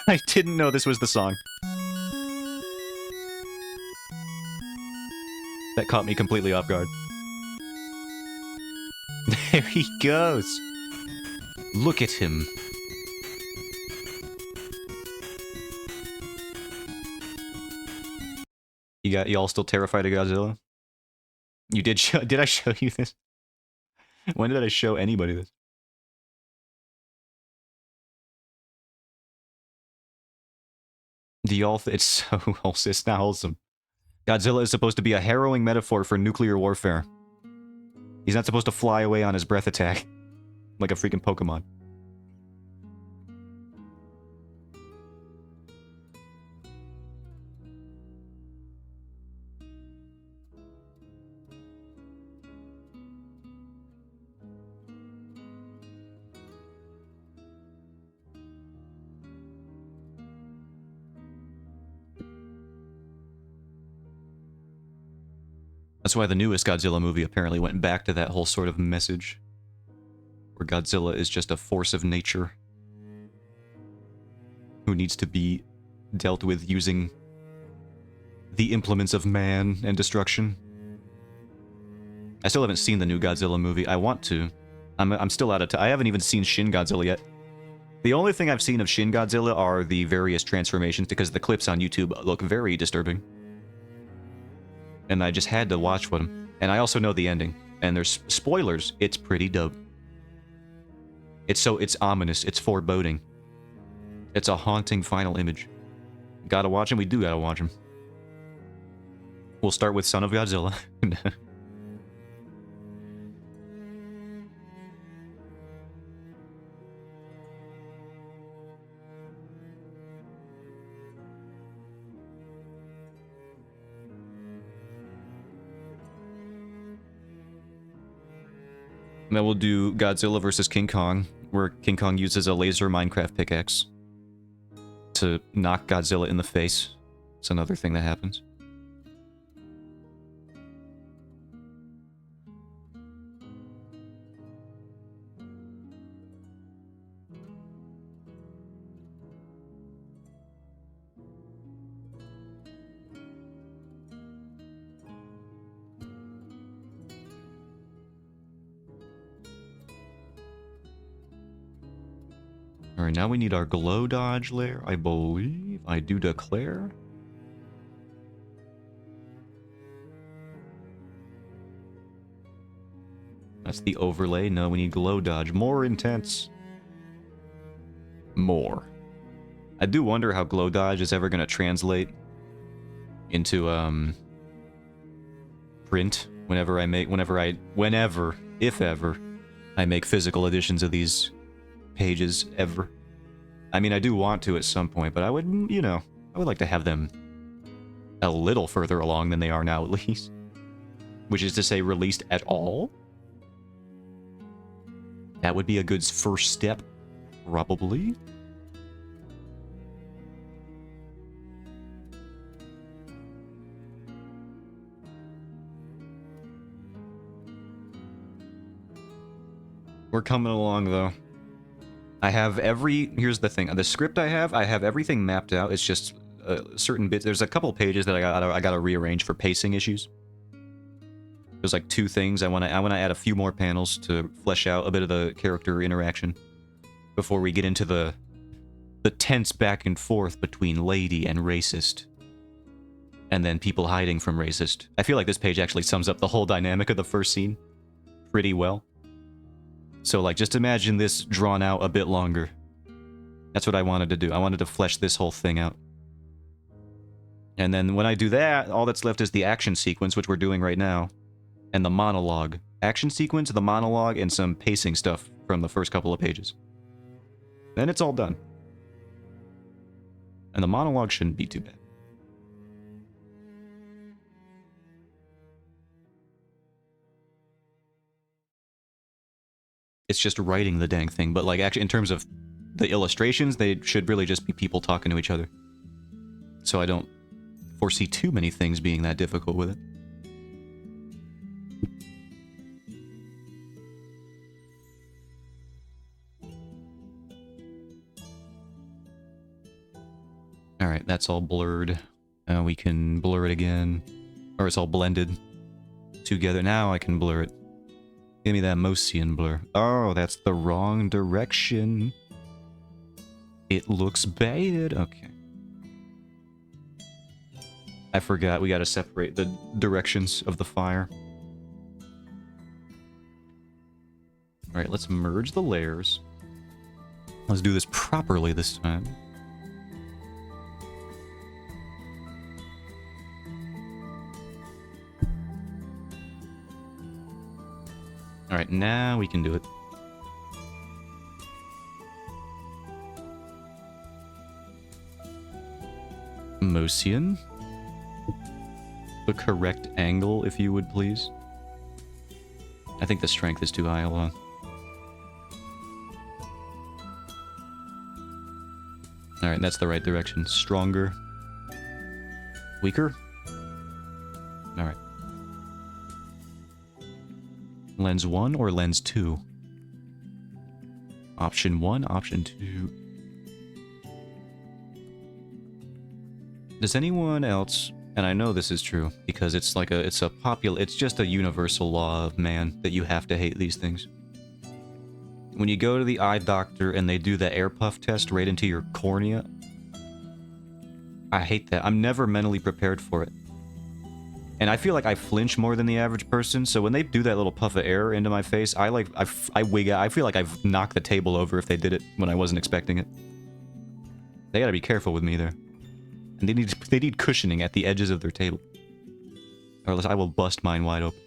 I didn't know this was the song. That caught me completely off guard. There he goes. Look at him. Y'all still terrified of Godzilla? You did show, did I show you this? When did I show anybody this? Do y'all it's so wholesome, it's not wholesome. Godzilla is supposed to be a harrowing metaphor for nuclear warfare. He's not supposed to fly away on his breath attack. Like a freaking Pokemon. That's why the newest Godzilla movie apparently went back to that whole sort of message. Where Godzilla is just a force of nature. Who needs to be dealt with using the implements of man and destruction. I still haven't seen the new Godzilla movie. I want to. I'm still out of time. I haven't even seen Shin Godzilla yet. The only thing I've seen of Shin Godzilla are the various transformations because the clips on YouTube look very disturbing. And I just had to watch one. And I also know the ending. And there's spoilers. It's pretty dope. It's ominous. It's foreboding. It's a haunting final image. Gotta watch him. We do gotta watch him. We'll start with Son of Godzilla. And then we'll do Godzilla vs. King Kong, where King Kong uses a laser Minecraft pickaxe to knock Godzilla in the face. It's another thing that happens. Alright, now we need our glow dodge layer, I believe. I do declare. That's the overlay. No, we need glow dodge. More intense. More. I do wonder how glow dodge is ever going to translate into, print whenever, if ever, I make physical editions of these pages ever. I mean, I do want to at some point, but I would, you know, I would like to have them a little further along than they are now, at least. Which is to say, released at all? That would be a good first step, probably. We're coming along, though. I have here's the thing. The script I have everything mapped out. It's just certain bits. There's a couple pages that I gotta rearrange for pacing issues. There's like two things. I wanna add a few more panels to flesh out a bit of the character interaction before we get into the tense back and forth between lady and racist. and then people hiding from racist. I feel like this page actually sums up the whole dynamic of the first scene pretty well. So, like, just imagine this drawn out a bit longer. That's what I wanted to do. I wanted to flesh this whole thing out. And then when I do that, all that's left is the action sequence, which we're doing right now, and the monologue. Action sequence, the monologue, and some pacing stuff from the first couple of pages. Then it's all done. And the monologue shouldn't be too bad. It's just writing the dang thing, but like actually in terms of the illustrations, they should really just be people talking to each other. So I don't foresee too many things being that difficult with it. Alright, that's all blurred. We can blur it again. Or it's all blended together. Now I can blur it. Give me that Mosian blur. Oh, that's the wrong direction. It looks bad. Okay. I forgot we gotta separate the directions of the fire. Alright, let's merge the layers. Let's do this properly this time. Alright, now we can do it. Mosian. The correct angle, if you would please. I think the strength is too high, hold on. Alright, that's the right direction. Stronger. Weaker? Alright. Lens 1 or lens 2? Option 1, option 2. Does anyone else, and I know this is true because it's like it's just a universal law of man that you have to hate these things. When you go to the eye doctor and they do the air puff test right into your cornea, I hate that. I'm never mentally prepared for it. And I feel like I flinch more than the average person, so when they do that little puff of air into my face, I wig out. I feel like I've knocked the table over if they did it when I wasn't expecting it. They gotta be careful with me there. And they need cushioning at the edges of their table. Or else I will bust mine wide open.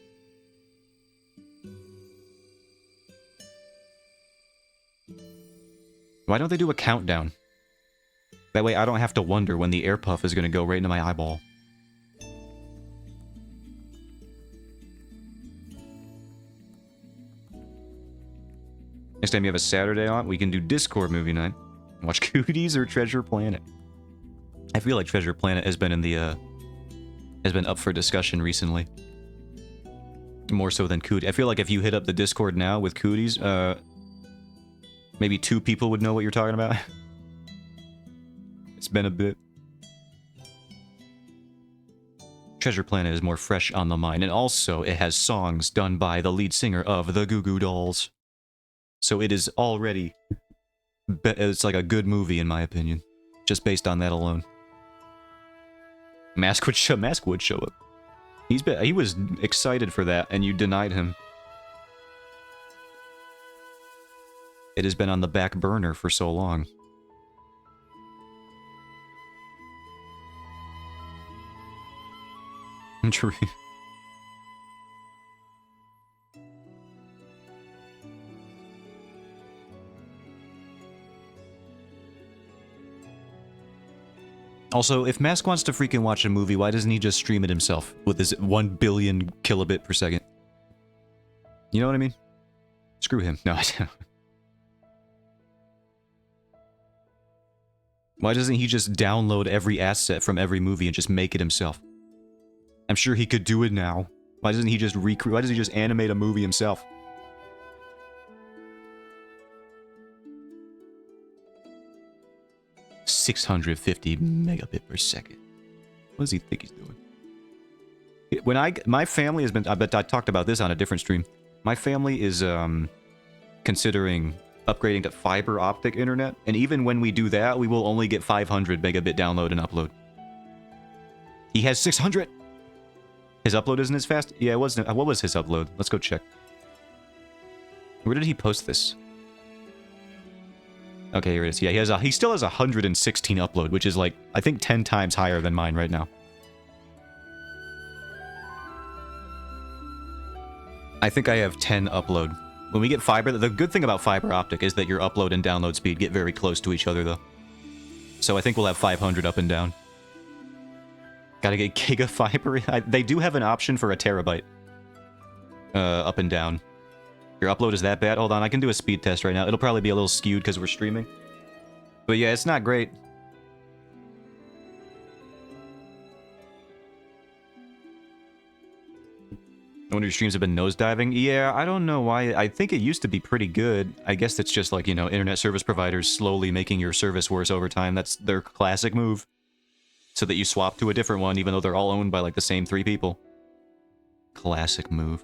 Why don't they do a countdown? That way I don't have to wonder when the air puff is gonna go right into my eyeball. Next time you have a Saturday on, we can do Discord movie night. Watch Cooties or Treasure Planet. I feel like Treasure Planet has been in the has been up for discussion recently. More so than Cooties. I feel like if you hit up the Discord now with Cooties, maybe 2 people would know what you're talking about. It's been a bit. Treasure Planet is more fresh on the mind, and also it has songs done by the lead singer of the Goo Goo Dolls. So it is already... It's like a good movie, in my opinion. Just based on that alone. Mask would show up. He was excited for that, and you denied him. It has been on the back burner for so long. True. Also, if Mask wants to freaking watch a movie, why doesn't he just stream it himself with his 1 billion kilobit per second? You know what I mean? Screw him. No, I don't. Why doesn't he just download every asset from every movie and just make it himself? I'm sure he could do it now. Why doesn't he just recreate? Why doesn't he just animate a movie himself? $650 megabit per second. What does he think he's doing? My family has been, I bet I talked about this on a different stream. My family is considering upgrading to fiber optic internet, and even when we do that, we will only get 500 megabit download and upload. He has 600! His upload isn't as fast? Yeah, it wasn't. What was his upload? Let's go check. Where did he post this? Okay, here it is. Yeah, he still has 116 upload, which is like, I think 10 times higher than mine right now. I think I have 10 upload. When we get fiber, the good thing about fiber optic is that your upload and download speed get very close to each other, though. So I think we'll have 500 up and down. Gotta get giga fiber. They do have an option for a terabyte. Up and down. Your upload is that bad? Hold on, I can do a speed test right now. It'll probably be a little skewed because we're streaming. But yeah, it's not great. I wonder if your streams have been nosediving. Yeah, I don't know why. I think it used to be pretty good. I guess it's just like, you know, internet service providers slowly making your service worse over time. That's their classic move. So that you swap to a different one, even though they're all owned by like the same 3 people. Classic move.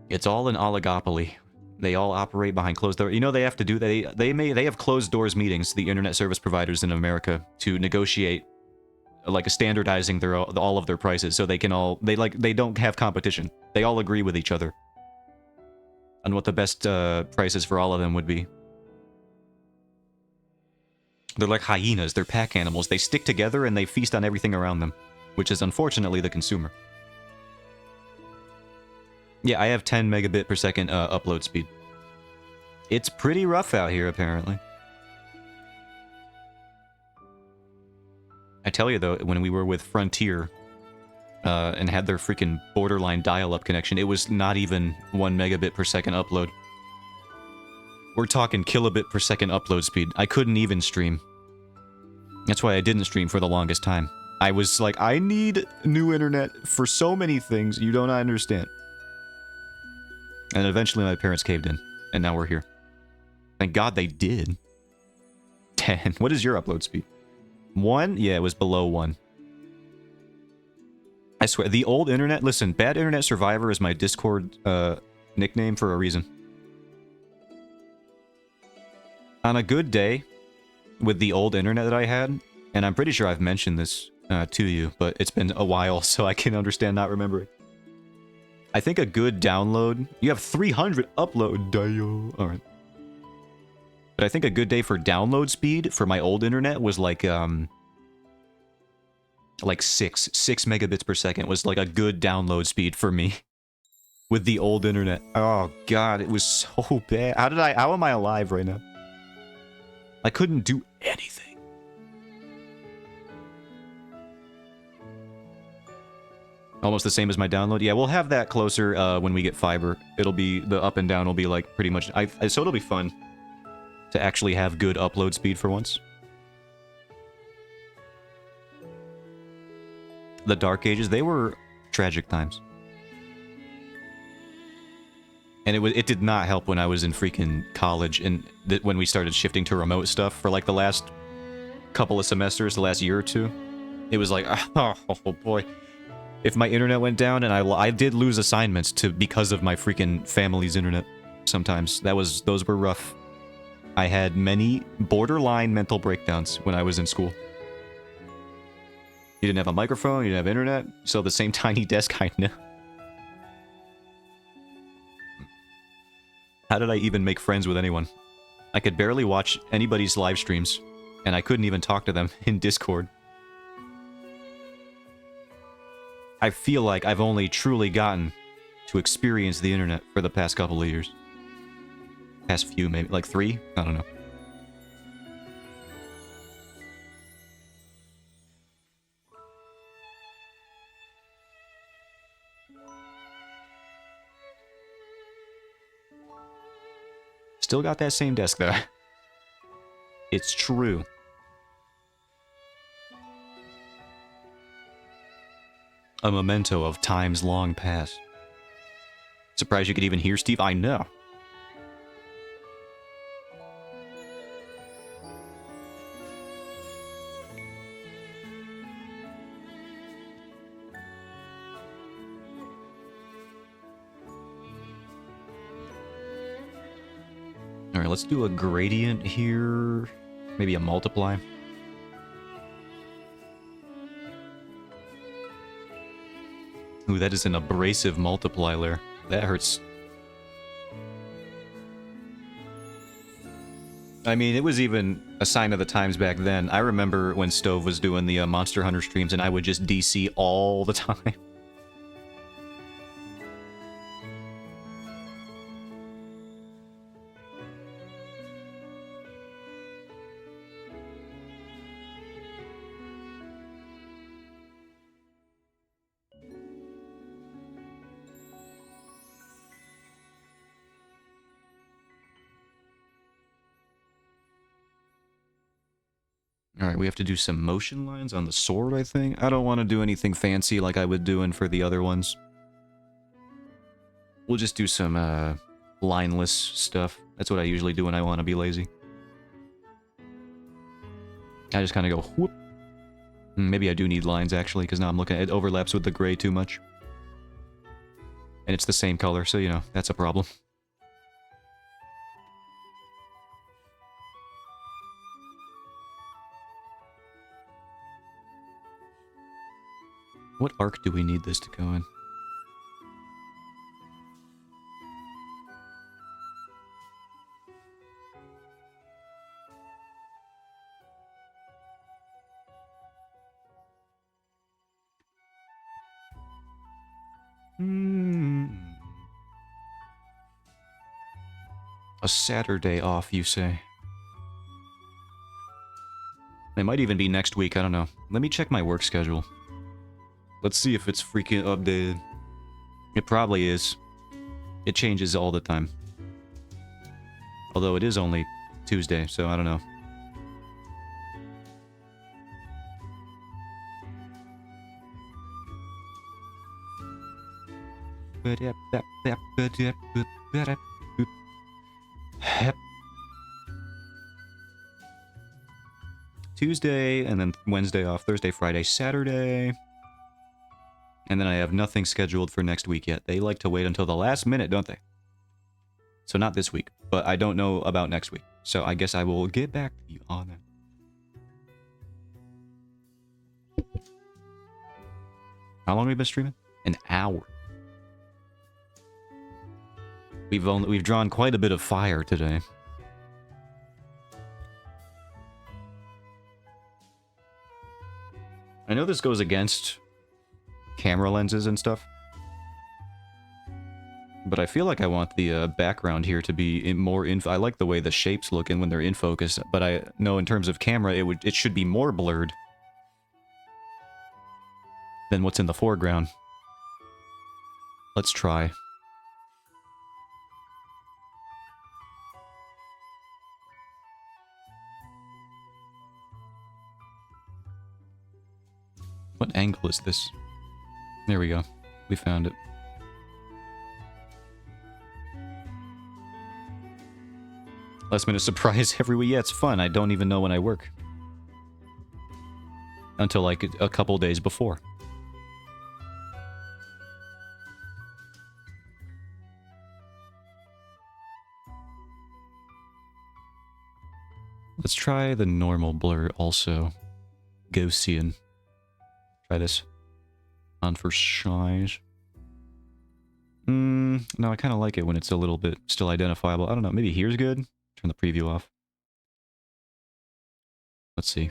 It's all an oligopoly. They all operate behind closed doors. You know they have to do they have closed doors meetings, the internet service providers in America, to negotiate like standardizing all of their prices so they can all they don't have competition. They all agree with each other on what the best prices for all of them would be. They're like hyenas, they're pack animals. They stick together and they feast on everything around them, which is unfortunately the consumer. Yeah, I have 10 megabit per second upload speed. It's pretty rough out here, apparently. I tell you, though, when we were with Frontier and had their freaking borderline dial-up connection, it was not even 1 megabit per second upload. We're talking kilobit per second upload speed. I couldn't even stream. That's why I didn't stream for the longest time. I was like, I need new internet for so many things you don't understand. And eventually my parents caved in, and now we're here. Thank God they did. 10. What is your upload speed? 1? Yeah, it was below 1. I swear, the old internet... Listen, Bad Internet Survivor is my Discord nickname for a reason. On a good day, with the old internet that I had, and I'm pretty sure I've mentioned this to you, but it's been a while, so I can understand not remembering. I think a good download... You have 300 upload, Dio. Alright. But I think a good day for download speed for my old internet was like 6 megabits per second was like a good download speed for me. With the old internet. Oh god, it was so bad. How am I alive right now? I couldn't do anything. Almost the same as my download. Yeah, we'll have that closer when we get fiber. It'll be, the up and down will be like pretty much, so it'll be fun to actually have good upload speed for once. The Dark Ages, they were tragic times. And it did not help when I was in freaking college and when we started shifting to remote stuff for like the last couple of semesters, the last year or two. It was like, oh boy. If my internet went down, and I did lose assignments because of my freaking family's internet sometimes. Those were rough. I had many borderline mental breakdowns when I was in school. You didn't have a microphone, you didn't have internet, so the same tiny desk, I know. How did I even make friends with anyone? I could barely watch anybody's live streams, and I couldn't even talk to them in Discord. I feel like I've only truly gotten to experience the internet for the past couple of years. Past few, maybe, like 3? I don't know. Still got that same desk, though. It's true. A memento of times long past. Surprised you could even hear Steve? I know. Alright, let's do a gradient here. Maybe a multiply. Ooh, that is an abrasive multiply there. That hurts. I mean, it was even a sign of the times back then. I remember when Stove was doing the Monster Hunter streams and I would just DC all the time. Alright, we have to do some motion lines on the sword, I think. I don't want to do anything fancy like I would doing for the other ones. We'll just do some, lineless stuff. That's what I usually do when I want to be lazy. I just kind of go, whoop. Maybe I do need lines, actually, because now I'm looking at it overlaps with the gray too much. And it's the same color, so, you know, that's a problem. What arc do we need this to go in? A Saturday off, you say? It might even be next week, I don't know. Let me check my work schedule. Let's see if it's freaking updated. It probably is. It changes all the time. Although it is only Tuesday, so I don't know. Tuesday, and then Wednesday off, Thursday, Friday, Saturday. And then I have nothing scheduled for next week yet. They like to wait until the last minute, don't they? So not this week, but I don't know about next week. So I guess I will get back to you on that. How long have we been streaming? An hour. We've drawn quite a bit of fire today. I know this goes against camera lenses and stuff, but I feel like I want the background here to be more I like the way the shapes look and when they're in focus, but I know in terms of camera it should be more blurred than what's in the foreground. Let's try. What angle is this? There we go. We found it. Last minute surprise every week. Yeah, it's fun. I don't even know when I work. Until like a couple days before. Let's try the normal blur also. Gaussian. Try this on for size. No, I kind of like it when it's a little bit still identifiable. I don't know, maybe here's good. Turn the preview off. Let's see.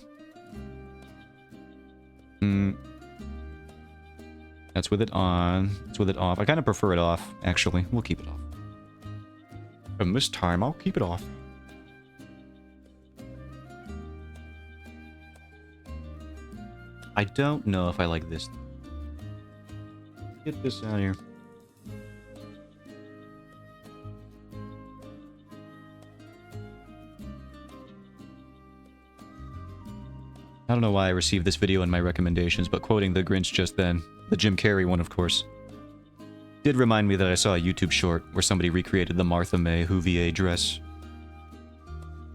That's with it on. It's with it off. I kind of prefer it off, actually. We'll keep it off. And this time, I'll keep it off. I don't know if I like this. Get this out of here. I don't know why I received this video in my recommendations, but quoting the Grinch just then, the Jim Carrey one, of course, did remind me that I saw a YouTube short where somebody recreated the Martha May Whovier dress.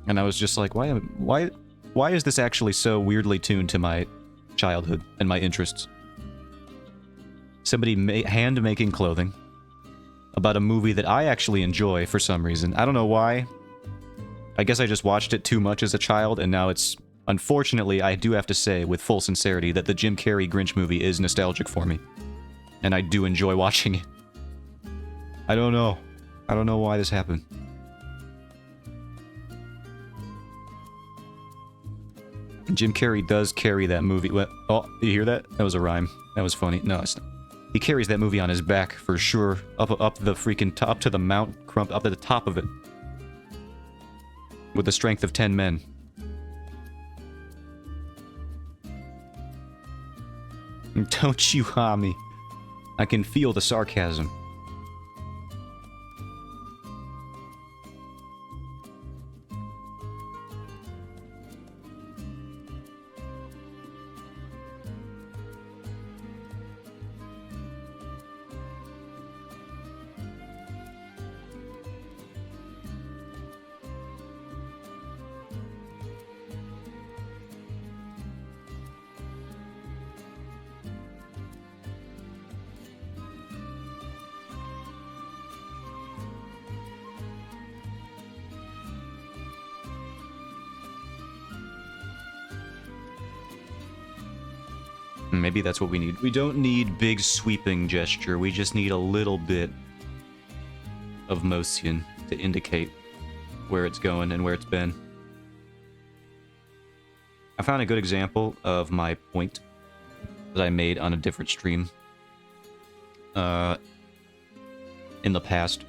And I was just like, why is this actually so weirdly tuned to my childhood and my interests? Somebody hand-making clothing about a movie that I actually enjoy for some reason. I don't know why. I guess I just watched it too much as a child, and now it's... Unfortunately, I do have to say, with full sincerity, that the Jim Carrey Grinch movie is nostalgic for me. And I do enjoy watching it. I don't know. I don't know why this happened. Jim Carrey does carry that movie. What? Oh, you hear that? That was a rhyme. That was funny. No, it's not. He carries that movie on his back for sure. Up the freaking top to the Mount Crump, up to the top of it. With the strength of 10 men. Don't you ha me. I can feel the sarcasm. Maybe that's what we need. We don't need big sweeping gesture. We just need a little bit of motion to indicate where it's going and where it's been. I found a good example of my point that I made on a different stream in the past,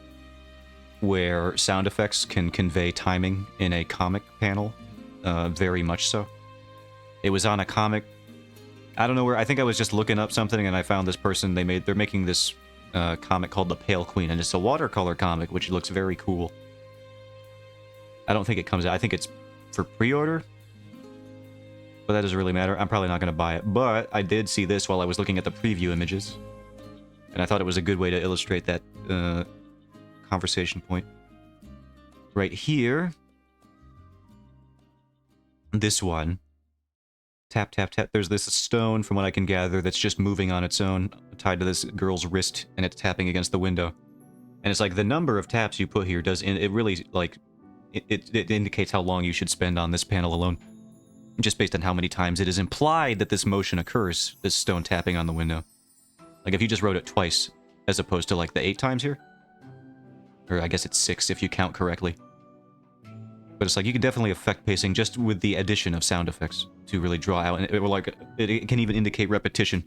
where sound effects can convey timing in a comic panel, very much so. It was on a comic. I don't know where. I think I was just looking up something and I found this person. They're making this comic called The Pale Queen, and it's a watercolor comic, which looks very cool. I don't think it comes out. I think it's for pre-order, but that doesn't really matter. I'm probably not going to buy it, but I did see this while I was looking at the preview images, and I thought it was a good way to illustrate that conversation point. Right here, this one. Tap, tap, tap. There's this stone, from what I can gather, that's just moving on its own, tied to this girl's wrist, and it's tapping against the window. And it's like the number of taps you put here it really, like, it indicates how long you should spend on this panel alone. Just based on how many times it is implied that this motion occurs, this stone tapping on the window. Like, if you just wrote it twice, as opposed to, like, the 8 times here? Or I guess it's 6 if you count correctly. But it's like, you can definitely affect pacing just with the addition of sound effects to really draw out, and it can even indicate repetition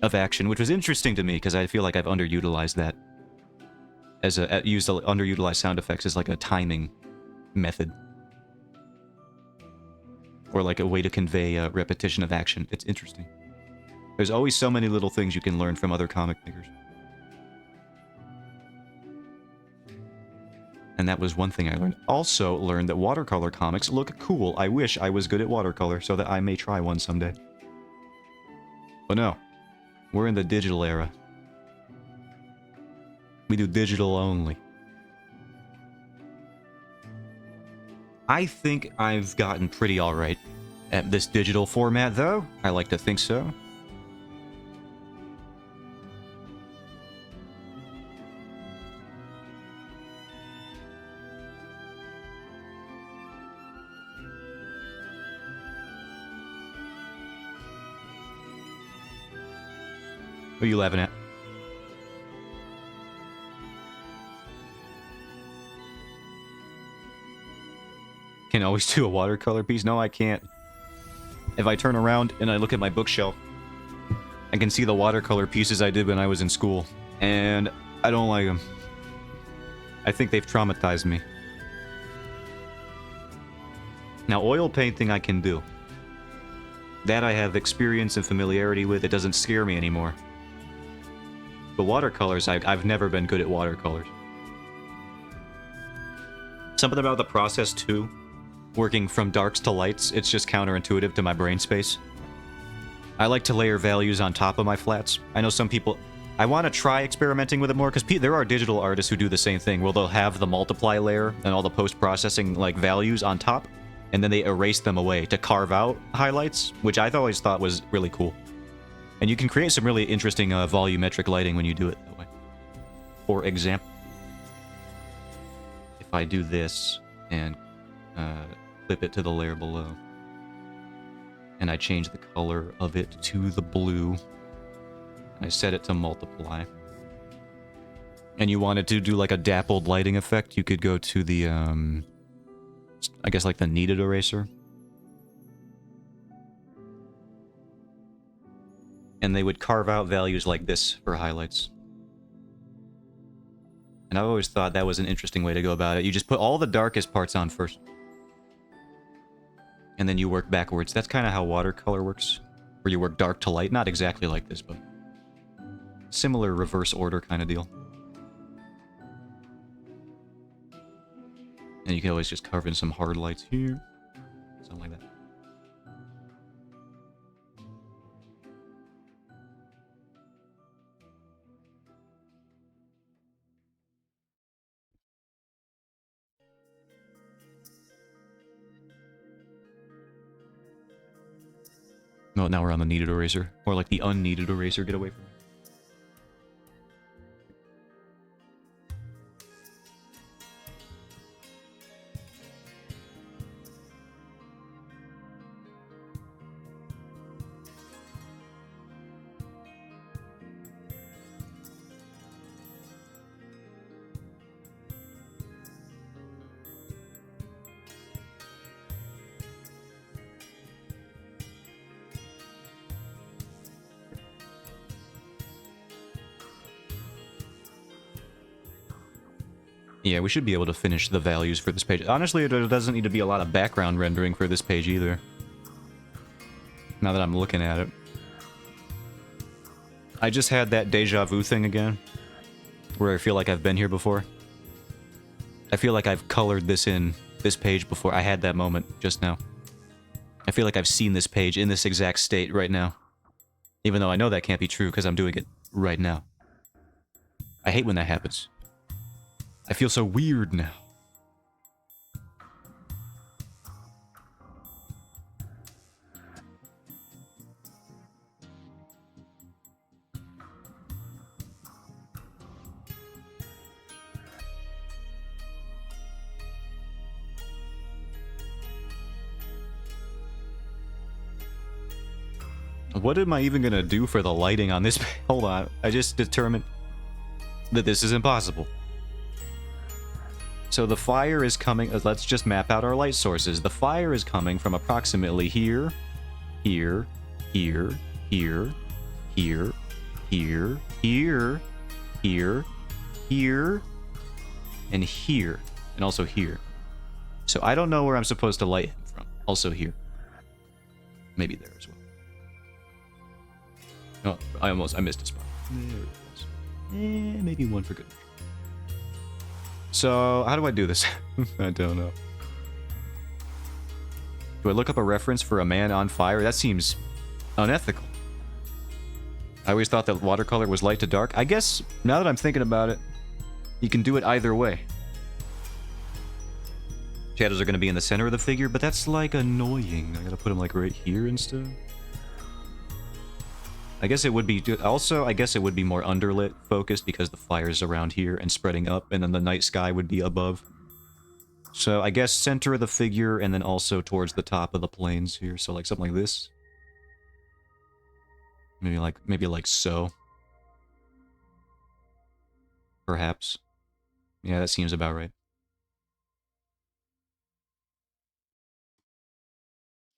of action, which was interesting to me because I feel like I've underutilized that used underutilized sound effects as like a timing method, or like a way to convey a repetition of action. It's interesting. There's always so many little things you can learn from other comic makers. And that was one thing I learned. Also learned that watercolor comics look cool. I wish I was good at watercolor so that I may try one someday. But no. We're in the digital era. We do digital only. I think I've gotten pretty alright at this digital format, though. I like to think so. What are you laughing at? Can always do a watercolor piece? No, I can't. If I turn around and I look at my bookshelf, I can see the watercolor pieces I did when I was in school, and I don't like them. I think they've traumatized me. Now, oil painting I can do. That I have experience and familiarity with. It doesn't scare me anymore. But watercolors, I've never been good at watercolors. Something about the process, too. Working from darks to lights, it's just counterintuitive to my brain space. I like to layer values on top of my flats. I know some people... I want to try experimenting with it more, because there are digital artists who do the same thing, where they'll have the multiply layer and all the post-processing like values on top, and then they erase them away to carve out highlights, which I've always thought was really cool. And you can create some really interesting volumetric lighting when you do it that way. For example, if I do this and clip it to the layer below. And I change the color of it to the blue. I set it to multiply. And you wanted to do like a dappled lighting effect, you could go to the, I guess like the kneaded eraser. And they would carve out values like this for highlights. And I've always thought that was an interesting way to go about it. You just put all the darkest parts on first. And then you work backwards. That's kind of how watercolor works. Where you work dark to light. Not exactly like this, but similar reverse order kind of deal. And you can always just carve in some hard lights here. Something like that. No, now we're on the kneaded eraser. Or like the unkneaded eraser. Get away from me. Yeah, we should be able to finish the values for this page. Honestly, there doesn't need to be a lot of background rendering for this page either. Now that I'm looking at it. I just had that deja vu thing again. Where I feel like I've been here before. I feel like I've colored this in this page before. I had that moment just now. I feel like I've seen this page in this exact state right now. Even though I know that can't be true because I'm doing it right now. I hate when that happens. I feel so weird now. What am I even gonna do for the lighting on this? Hold on, I just determined that this is impossible. So the fire is coming, let's just map out our light sources. The fire is coming from approximately here, here, here, here, here, here, here, here, here, and here, and also here. So I don't know where I'm supposed to light him from. Also here. Maybe there as well. Oh, I missed a spot. There it was. Maybe one for good. So, how do I do this? I don't know. Do I look up a reference for a man on fire? That seems unethical. I always thought that watercolor was light to dark. I guess, now that I'm thinking about it, you can do it either way. Shadows are going to be in the center of the figure, but that's, like, annoying. I gotta put them, like, right here instead. I guess it would be... Also, I guess it would be more underlit focused because the fire's around here and spreading up, and then the night sky would be above. So, I guess center of the figure, and then also towards the top of the planes here. So, like, something like this. Maybe like so. Perhaps. Yeah, that seems about right.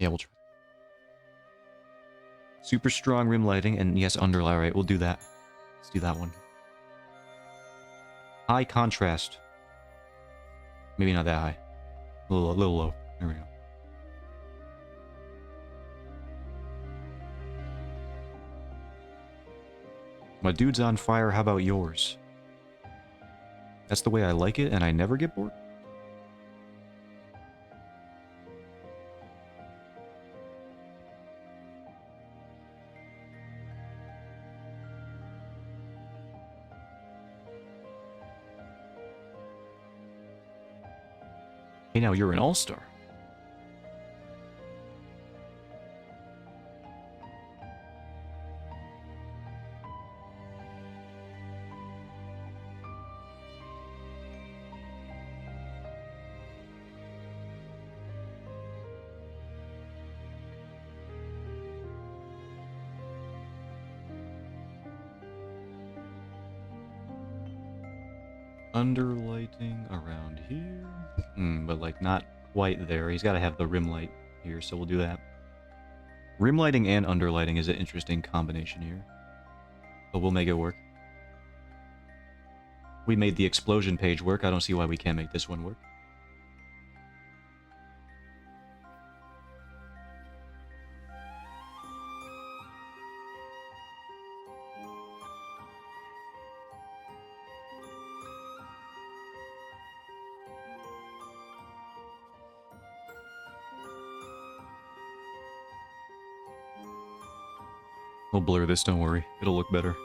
Yeah, we'll try. Super strong rim lighting, and yes, underlight. Alright, we'll do that. Let's do that one. High contrast. Maybe not that high. A little low. There we go. My dude's on fire, how about yours? That's the way I like it, and I never get bored? Hey, now you're an all-star. Underlighting around here. But like not quite there. He's got to have the rim light here, so we'll do that. Rim lighting and underlighting is an interesting combination here. But we'll make it work. We made the explosion page work. I don't see why we can't make this one work. We'll blur this, don't worry. It'll look better.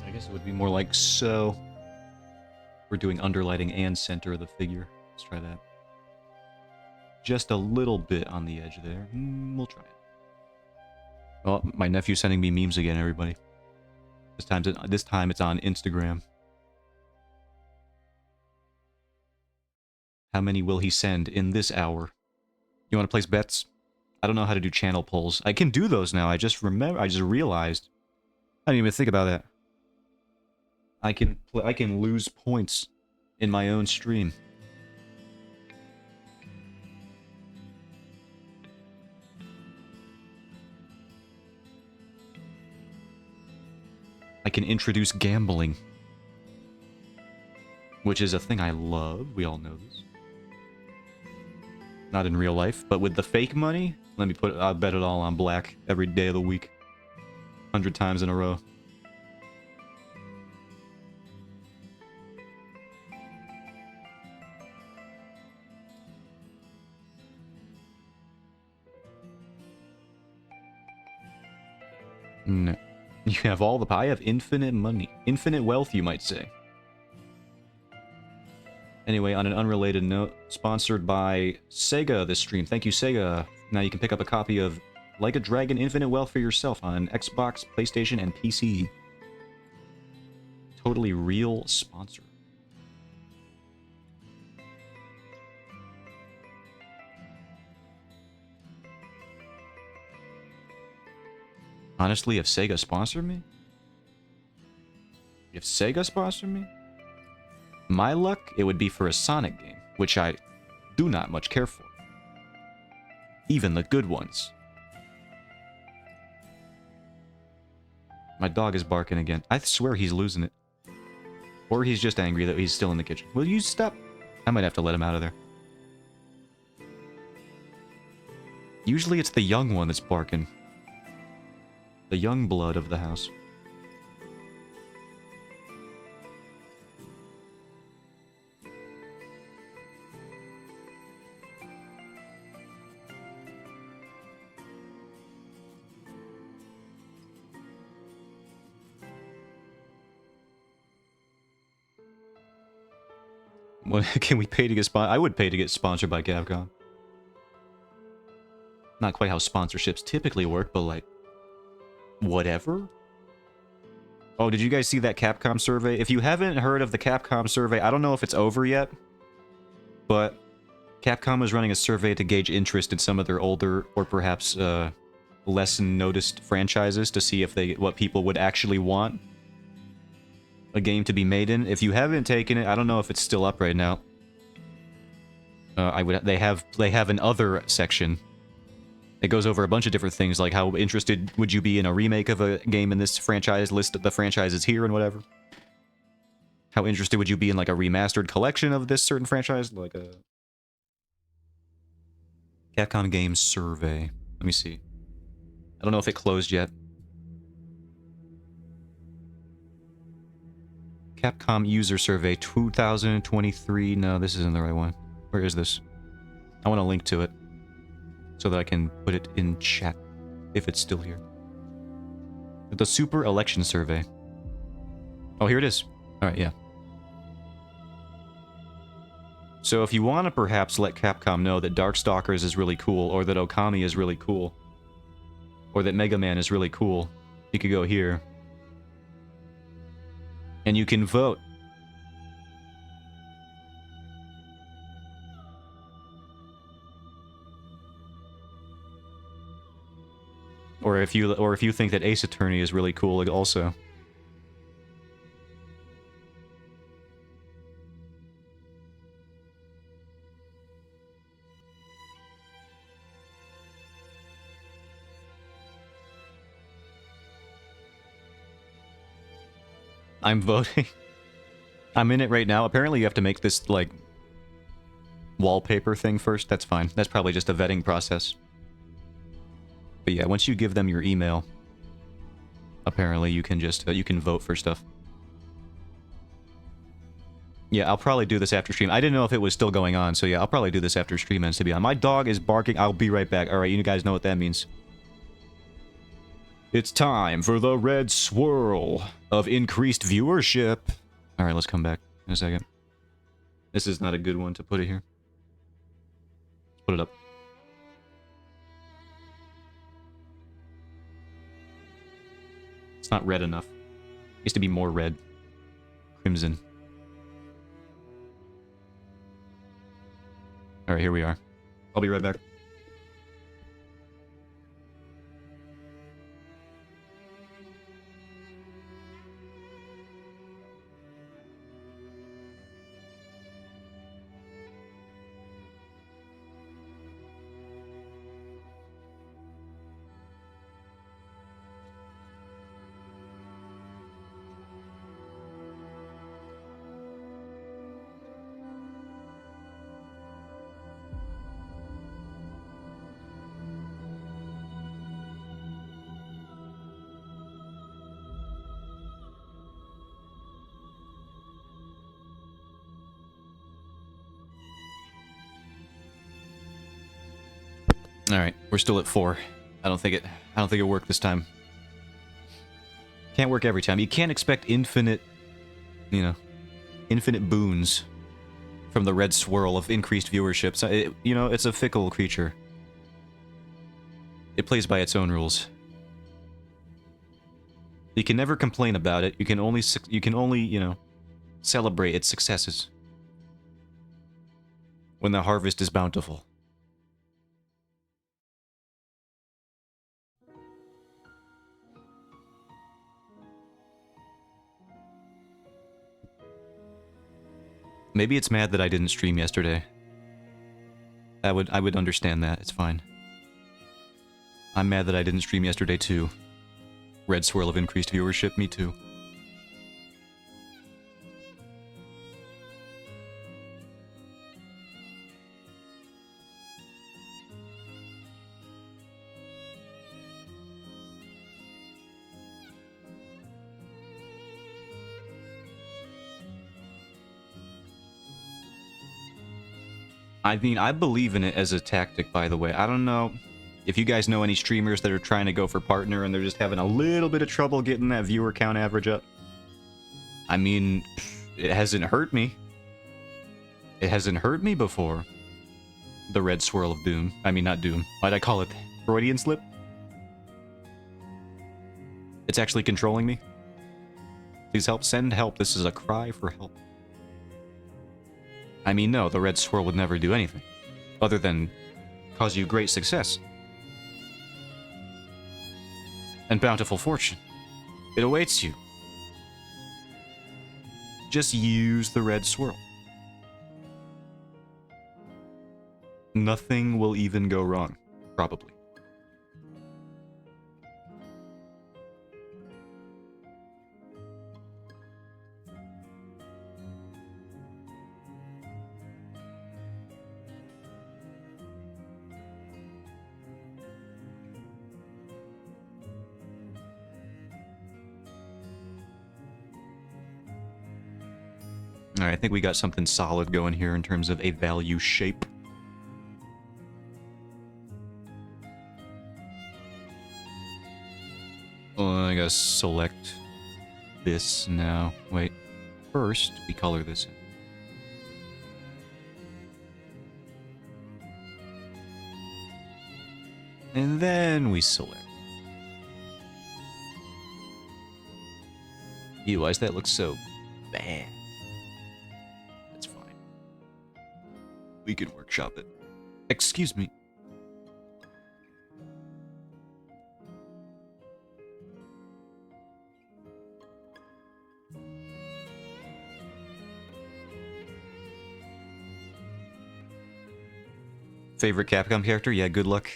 I guess it would be more like so. We're doing underlighting and center of the figure. Let's try that. Just a little bit on the edge there. We'll try it. Oh, my nephew's sending me memes again, everybody. This time it's on Instagram. How many will he send in this hour? You want to place bets? I don't know how to do channel polls. I can do those now. I just realized. I didn't even think about that. I can lose points in my own stream. I can introduce gambling, which is a thing I love. We all know this. Not in real life, but with the fake money, I'll bet it all on black every day of the week. 100 times in a row. No. You have all the... I have infinite money. Infinite wealth, you might say. Anyway, on an unrelated note, sponsored by Sega this stream. Thank you, Sega. Now you can pick up a copy of Like a Dragon Infinite Wealth for yourself on Xbox, PlayStation, and PC. Totally real sponsor. Honestly, if Sega sponsored me? If Sega sponsored me? My luck, it would be for a Sonic game, which I do not much care for. Even the good ones. My dog is barking again. I swear he's losing it. Or he's just angry that he's still in the kitchen. Will you stop? I might have to let him out of there. Usually it's the young one that's barking. The young blood of the house. What can we pay to get sponsored? I would pay to get sponsored by Capcom. Not quite how sponsorships typically work, but like... whatever? Oh, did you guys see that Capcom survey? If you haven't heard of the Capcom survey, I don't know if it's over yet, but Capcom is running a survey to gauge interest in some of their older or perhaps less noticed franchises to see if what people would actually want a game to be made in. If you haven't taken it, I don't know if it's still up right now. They have an other section. It goes over a bunch of different things, like how interested would you be in a remake of a game in this franchise, list the franchises here and whatever. How interested would you be in like a remastered collection of this certain franchise, like a Capcom Games survey. Let me see. I don't know if it closed yet. Capcom user survey 2023. No, this isn't the right one. Where is this? I want to link to it so that I can put it in chat if it's still here. The Super Election Survey. Oh, here it is. All right, yeah. So if you want to perhaps let Capcom know that Darkstalkers is really cool, or that Okami is really cool, or that Mega Man is really cool, you could go here. And you can vote. Or if you think that Ace Attorney is really cool also. I'm voting. I'm in it right now. Apparently you have to make this, like, wallpaper thing first. That's fine. That's probably just a vetting process. But yeah, once you give them your email, apparently you can just, you can vote for stuff. Yeah, I'll probably do this after stream. I didn't know if it was still going on, so yeah, I'll probably do this after stream ends, to be honest. My dog is barking. I'll be right back. Alright, you guys know what that means. It's time for the red swirl of increased viewership. Alright, let's come back in a second. This is not a good one to put it here. Let's put it up. It's not red enough. It used to be more red. Crimson. Alright, here we are. I'll be right back. Alright, we're still at 4. I don't think it worked this time. Can't work every time. You can't expect infinite, you know, infinite boons from the red swirl of increased viewership. So you know, it's a fickle creature. It plays by its own rules. You can never complain about it. You can only, you know, celebrate its successes when the harvest is bountiful. Maybe it's mad that I didn't stream yesterday. I would understand that. It's fine. I'm mad that I didn't stream yesterday too. Red swirl of increased viewership, me too. I mean, I believe in it as a tactic, by the way. I don't know if you guys know any streamers that are trying to go for partner and they're just having a little bit of trouble getting that viewer count average up. I mean, it hasn't hurt me. It hasn't hurt me before. The red swirl of doom. I mean, not doom. Why'd I call it Freudian slip? It's actually controlling me. Please help. Send help. This is a cry for help. I mean, no, the red swirl would never do anything other than cause you great success and bountiful fortune. It awaits you. Just use the red swirl. Nothing will even go wrong, probably. Alright, I think we got something solid going here in terms of a value shape. Well, I gotta select this now. Wait, first we color this in. And then we select. Ew, why does that look so bad? That's fine. We can workshop it. Excuse me. Favorite Capcom character? Yeah, good luck.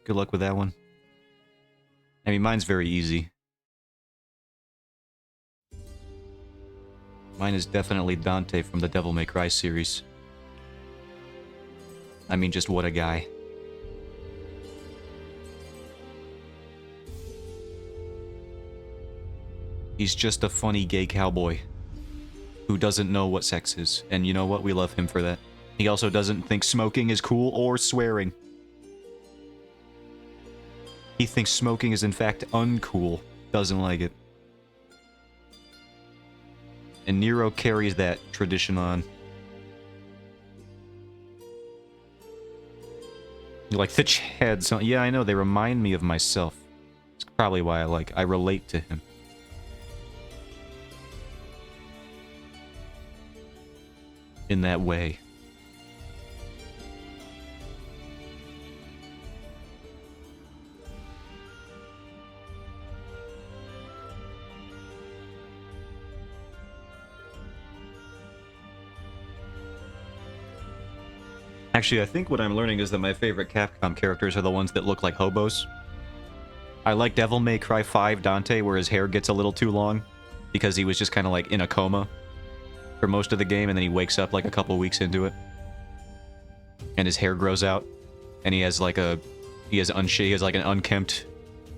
Good luck with that one. I mean, mine's very easy. Mine is definitely Dante from the Devil May Cry series. I mean, just what a guy. He's just a funny gay cowboy who doesn't know what sex is. And you know what? We love him for that. He also doesn't think smoking is cool or swearing. He thinks smoking is in fact uncool. Doesn't like it. And Nero carries that tradition on. You like the Chads? Yeah, I know. They remind me of myself. It's probably why I relate to him. In that way. Actually, I think what I'm learning is that my favorite Capcom characters are the ones that look like hobos. I like Devil May Cry 5 Dante, where his hair gets a little too long, because he was just kind of like in a coma for most of the game, and then he wakes up like a couple weeks into it. And his hair grows out, and he has like an unkempt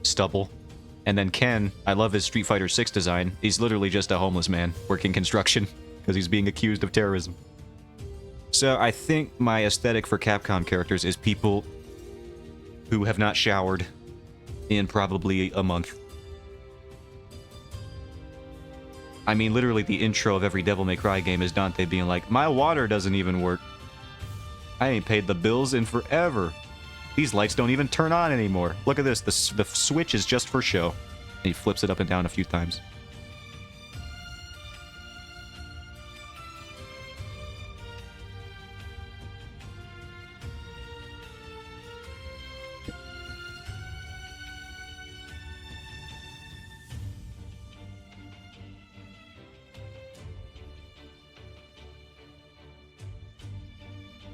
stubble. And then Ken, I love his Street Fighter 6 design. He's literally just a homeless man working construction because he's being accused of terrorism. So I think my aesthetic for Capcom characters is people who have not showered in probably a month. I mean, literally the intro of every Devil May Cry game is Dante being like, my water doesn't even work. I ain't paid the bills in forever. These lights don't even turn on anymore. Look at this, the switch is just for show. And he flips it up and down a few times.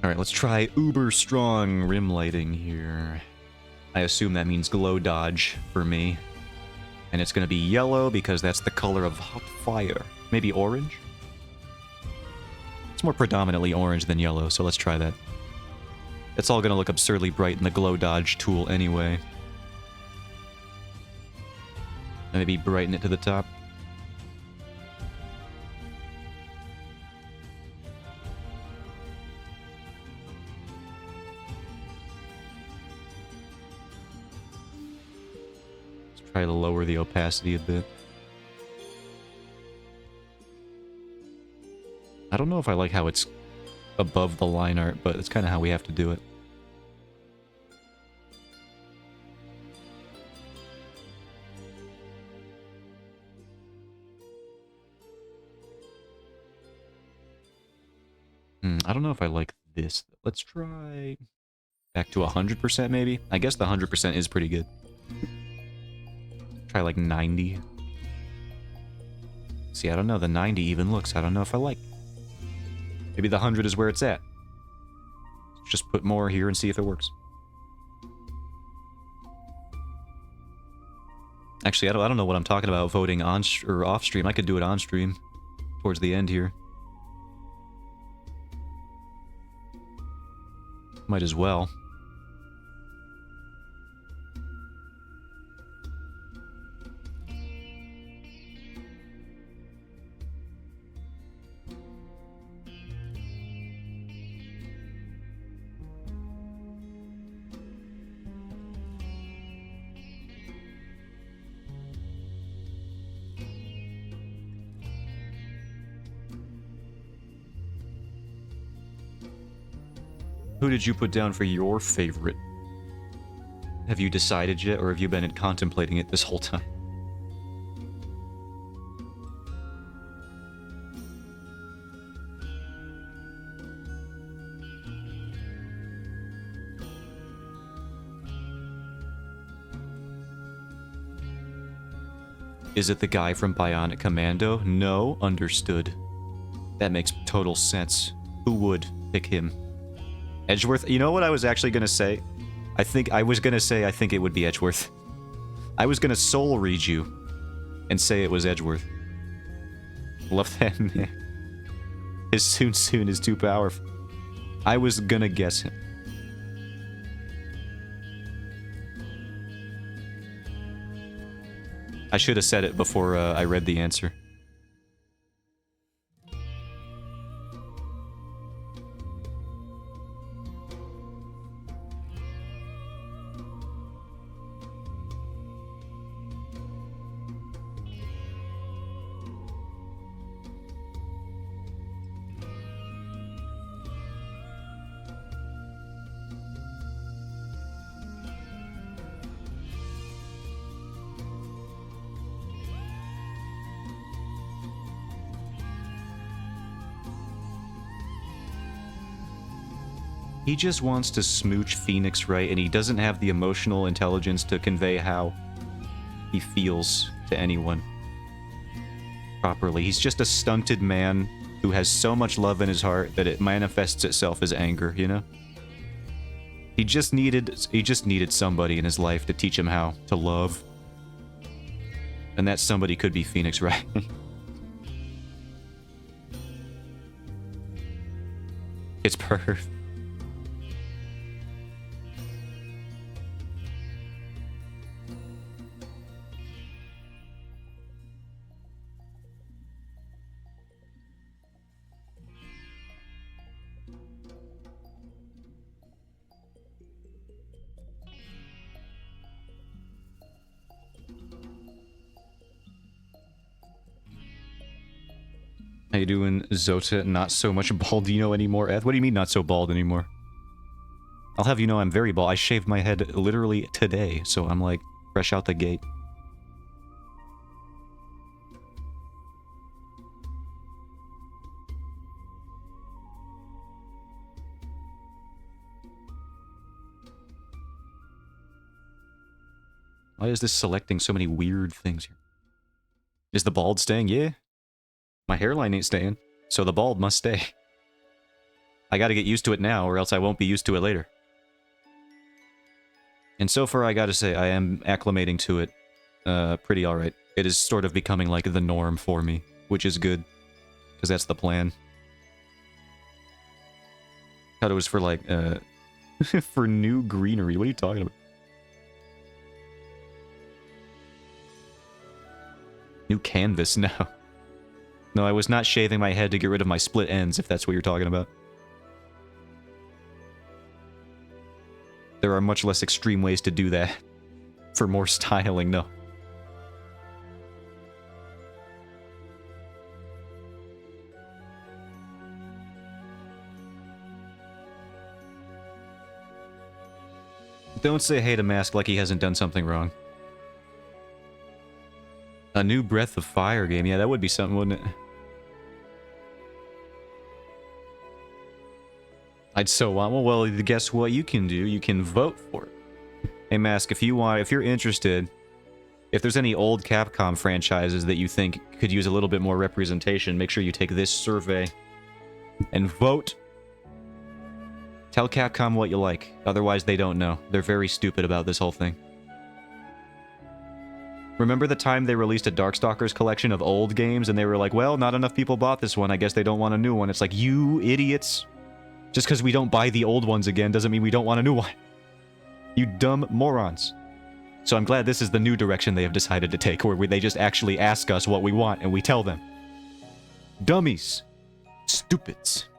Alright, let's try uber strong rim lighting here. I assume that means glow dodge for me. And it's going to be yellow because that's the color of hot fire. Maybe orange? It's more predominantly orange than yellow, so let's try that. It's all going to look absurdly bright in the glow dodge tool anyway. Maybe brighten it to the top. Try to lower the opacity a bit. I don't know if I like how it's above the line art, but it's kind of how we have to do it. I don't know if I like this. Let's try back to 100% maybe. I guess the 100% is pretty good. Try like 90. See, I don't know. The 90 even looks. I don't know if I like. Maybe the 100 is where it's at. Let's just put more here and see if it works. Actually, I don't know what I'm talking about voting on or off stream. I could do it on stream towards the end here. Might as well. Who did you put down for your favorite Have you decided yet, or have you been contemplating it this whole time? Is it the guy from Bionic Commando? No, understood. That makes total sense. Who would pick him? Edgeworth? You know what I was actually gonna say? I think it would be Edgeworth. I was gonna soul read you and say it was Edgeworth. Love that man. His soon is too powerful. I was gonna guess him. I should have said it before I read the answer. He just wants to smooch Phoenix right, and he doesn't have the emotional intelligence to convey how he feels to anyone properly. He's just a stunted man who has so much love in his heart that it manifests itself as anger, you know? He just needed somebody in his life to teach him how to love. And that somebody could be Phoenix Wright. It's perfect. How you doing, Zota? Not so much baldino anymore, Eth? What do you mean not so bald anymore? I'll have you know I'm very bald. I shaved my head literally today, so I'm like fresh out the gate. Why is this selecting so many weird things here? Is the bald staying? Yeah. My hairline ain't staying, so the bald must stay. I gotta get used to it now, or else I won't be used to it later. And so far, I gotta say, I am acclimating to it pretty alright. It is sort of becoming like the norm for me, which is good, because that's the plan. Thought it was for like, for new greenery. What are you talking about? New canvas now. No, I was not shaving my head to get rid of my split ends, if that's what you're talking about. There are much less extreme ways to do that. For more styling, no. Don't say hey to Mask like he hasn't done something wrong. A new Breath of Fire game. Yeah, that would be something, wouldn't it? I'd so want. Well, guess what you can do? You can vote for it. Hey, Mask, if you're interested, if there's any old Capcom franchises that you think could use a little bit more representation, make sure you take this survey and vote. Tell Capcom what you like. Otherwise, they don't know. They're very stupid about this whole thing. Remember the time they released a Darkstalkers collection of old games and they were like, well, not enough people bought this one. I guess they don't want a new one. It's like, you idiots. Just because we don't buy the old ones again doesn't mean we don't want a new one. You dumb morons. So I'm glad this is the new direction they have decided to take, where they just actually ask us what we want and we tell them. Dummies. Stupids.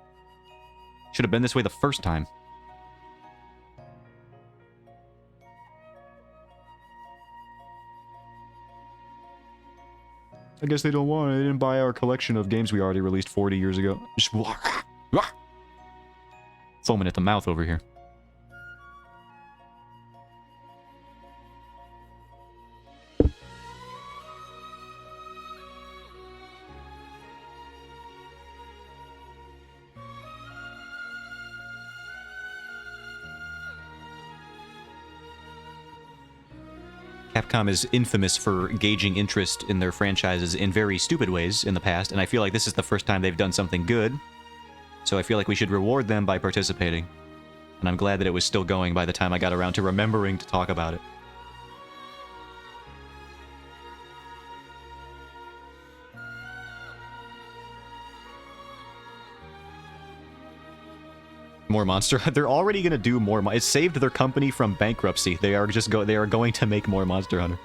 Should have been this way the first time. I guess they don't want it. They didn't buy our collection of games we already released 40 years ago. Just foaming at the mouth over here. Capcom is infamous for gauging interest in their franchises in very stupid ways in the past, and I feel like this is the first time they've done something good. So I feel like we should reward them by participating. And I'm glad that it was still going by the time I got around to remembering to talk about it. More Monster Hunter. They're already going to do more. It saved their company from bankruptcy. They are going to make more Monster Hunter.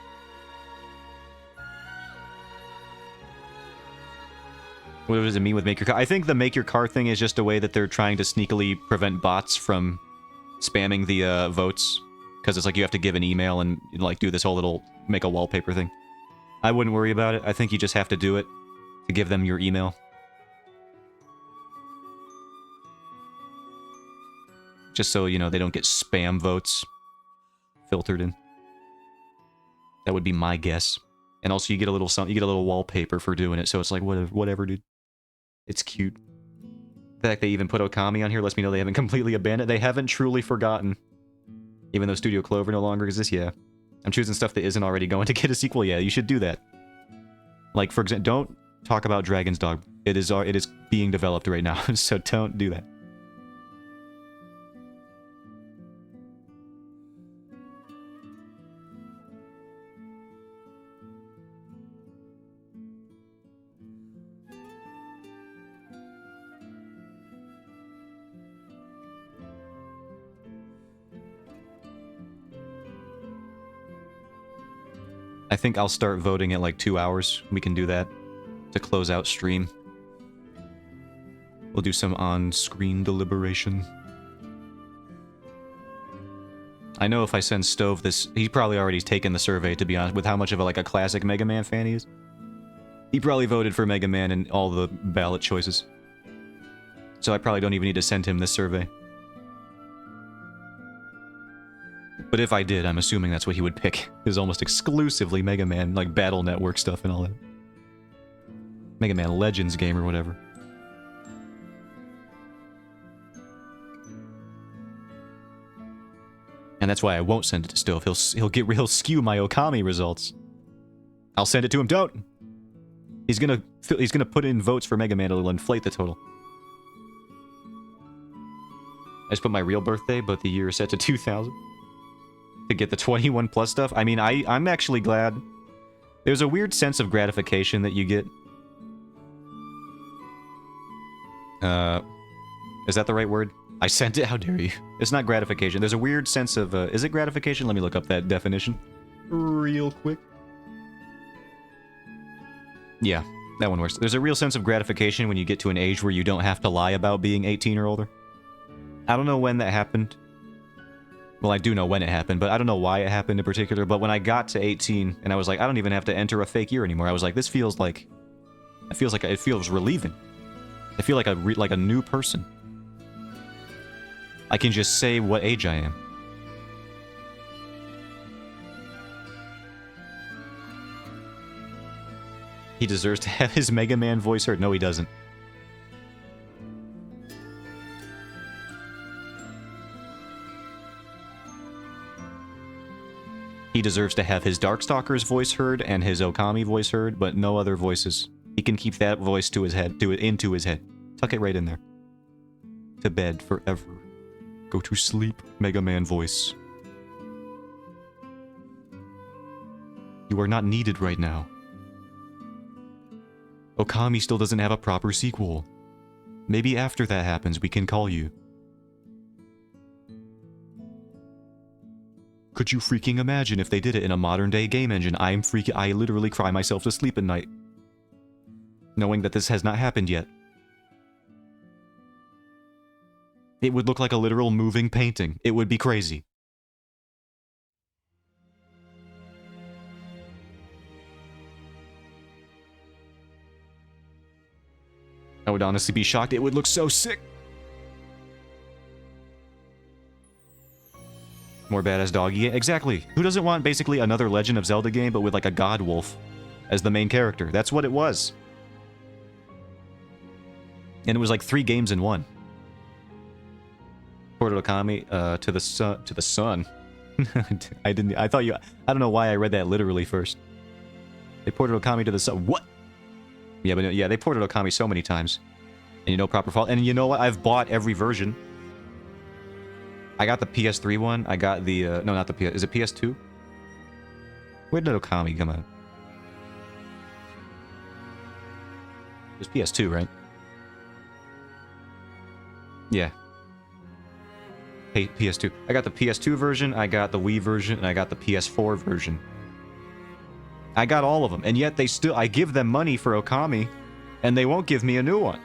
What does it mean with make your car? I think the make your car thing is just a way that they're trying to sneakily prevent bots from spamming the votes. Because it's like you have to give an email and like do this whole little make a wallpaper thing. I wouldn't worry about it. I think you just have to do it to give them your email. Just so, you know, they don't get spam votes filtered in. That would be my guess. And also you get a little something, you get a little wallpaper for doing it, so it's like whatever, dude. It's cute. The fact they even put Okami on here lets me know they haven't completely abandoned. They haven't truly forgotten. Even though Studio Clover no longer exists, yeah. I'm choosing stuff that isn't already going to get a sequel. Yeah, you should do that. Like, for example, don't talk about Dragon's Dog. It is being developed right now, so don't do that. I think I'll start voting at like 2 hours. We can do that to close out stream. We'll do some on-screen deliberation. I know if I send Stove this, he's probably already taken the survey, to be honest, with how much of a classic Mega Man fan he is. He probably voted for Mega Man in all the ballot choices. So I probably don't even need to send him this survey. But if I did, I'm assuming that's what he would pick. Is almost exclusively Mega Man, like Battle Network stuff and all that. Mega Man Legends game or whatever. And that's why I won't send it to Stove. He'll skew my Okami results. I'll send it to him. Don't. He's gonna put in votes for Mega Man. It'll inflate the total. I just put my real birthday, but the year is set to 2000. To get the 21 plus stuff. I mean, I'm actually glad. There's a weird sense of gratification that you get. Is that the right word? I sent it? How dare you? It's not gratification. There's a weird sense of, is it gratification? Let me look up that definition. Real quick. Yeah, that one works. There's a real sense of gratification when you get to an age where you don't have to lie about being 18 or older. I don't know when that happened. Well, I do know when it happened, but I don't know why it happened in particular. But when I got to 18, and I was like, I don't even have to enter a fake year anymore. I was like, this feels like... It feels relieving. I feel like a new person. I can just say what age I am. He deserves to have his Mega Man voice heard. No, he doesn't. He deserves to have his Darkstalker's voice heard and his Okami voice heard, but no other voices. He can keep that voice to his head, into his head. Tuck it right in there. To bed forever. Go to sleep, Mega Man voice. You are not needed right now. Okami still doesn't have a proper sequel. Maybe after that happens, we can call you. Could you freaking imagine if they did it in a modern-day game engine? I literally cry myself to sleep at night. Knowing that this has not happened yet. It would look like a literal moving painting. It would be crazy. I would honestly be shocked. It would look so sick. More badass doggy. Yeah, exactly. Who doesn't want basically another Legend of Zelda game, but with like a god wolf as the main character? That's what it was. And it was like 3 games in one. Ported Okami to the sun. I didn't. I thought you. I don't know why I read that literally first. They ported Okami to the sub. What? Yeah, but yeah, they ported Okami so many times, and you know proper fault. And you know what? I've bought every version. I got the PS3 one. I got the no, not the PS. Is it PS2? Where did Okami come out? It was PS2, right? Yeah. Hey, PS2. I got the PS2 version, I got the Wii version, and I got the PS4 version. I got all of them, and yet they still... I give them money for Okami, and they won't give me a new one.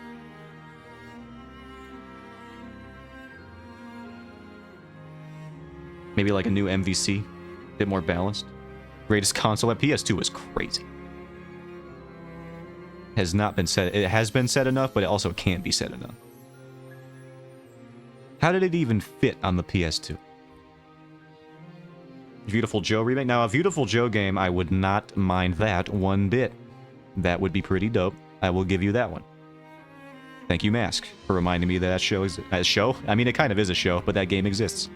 Maybe like a new MVC. A bit more balanced. Greatest console at PS2 was crazy. Has not been said... It has been said enough, but it also can't be said enough. How did it even fit on the PS2? Beautiful Joe remake? Now, a Beautiful Joe game, I would not mind that one bit. That would be pretty dope. I will give you that one. Thank you, Mask, for reminding me that that show is a show. I mean, it kind of is a show, but that game exists.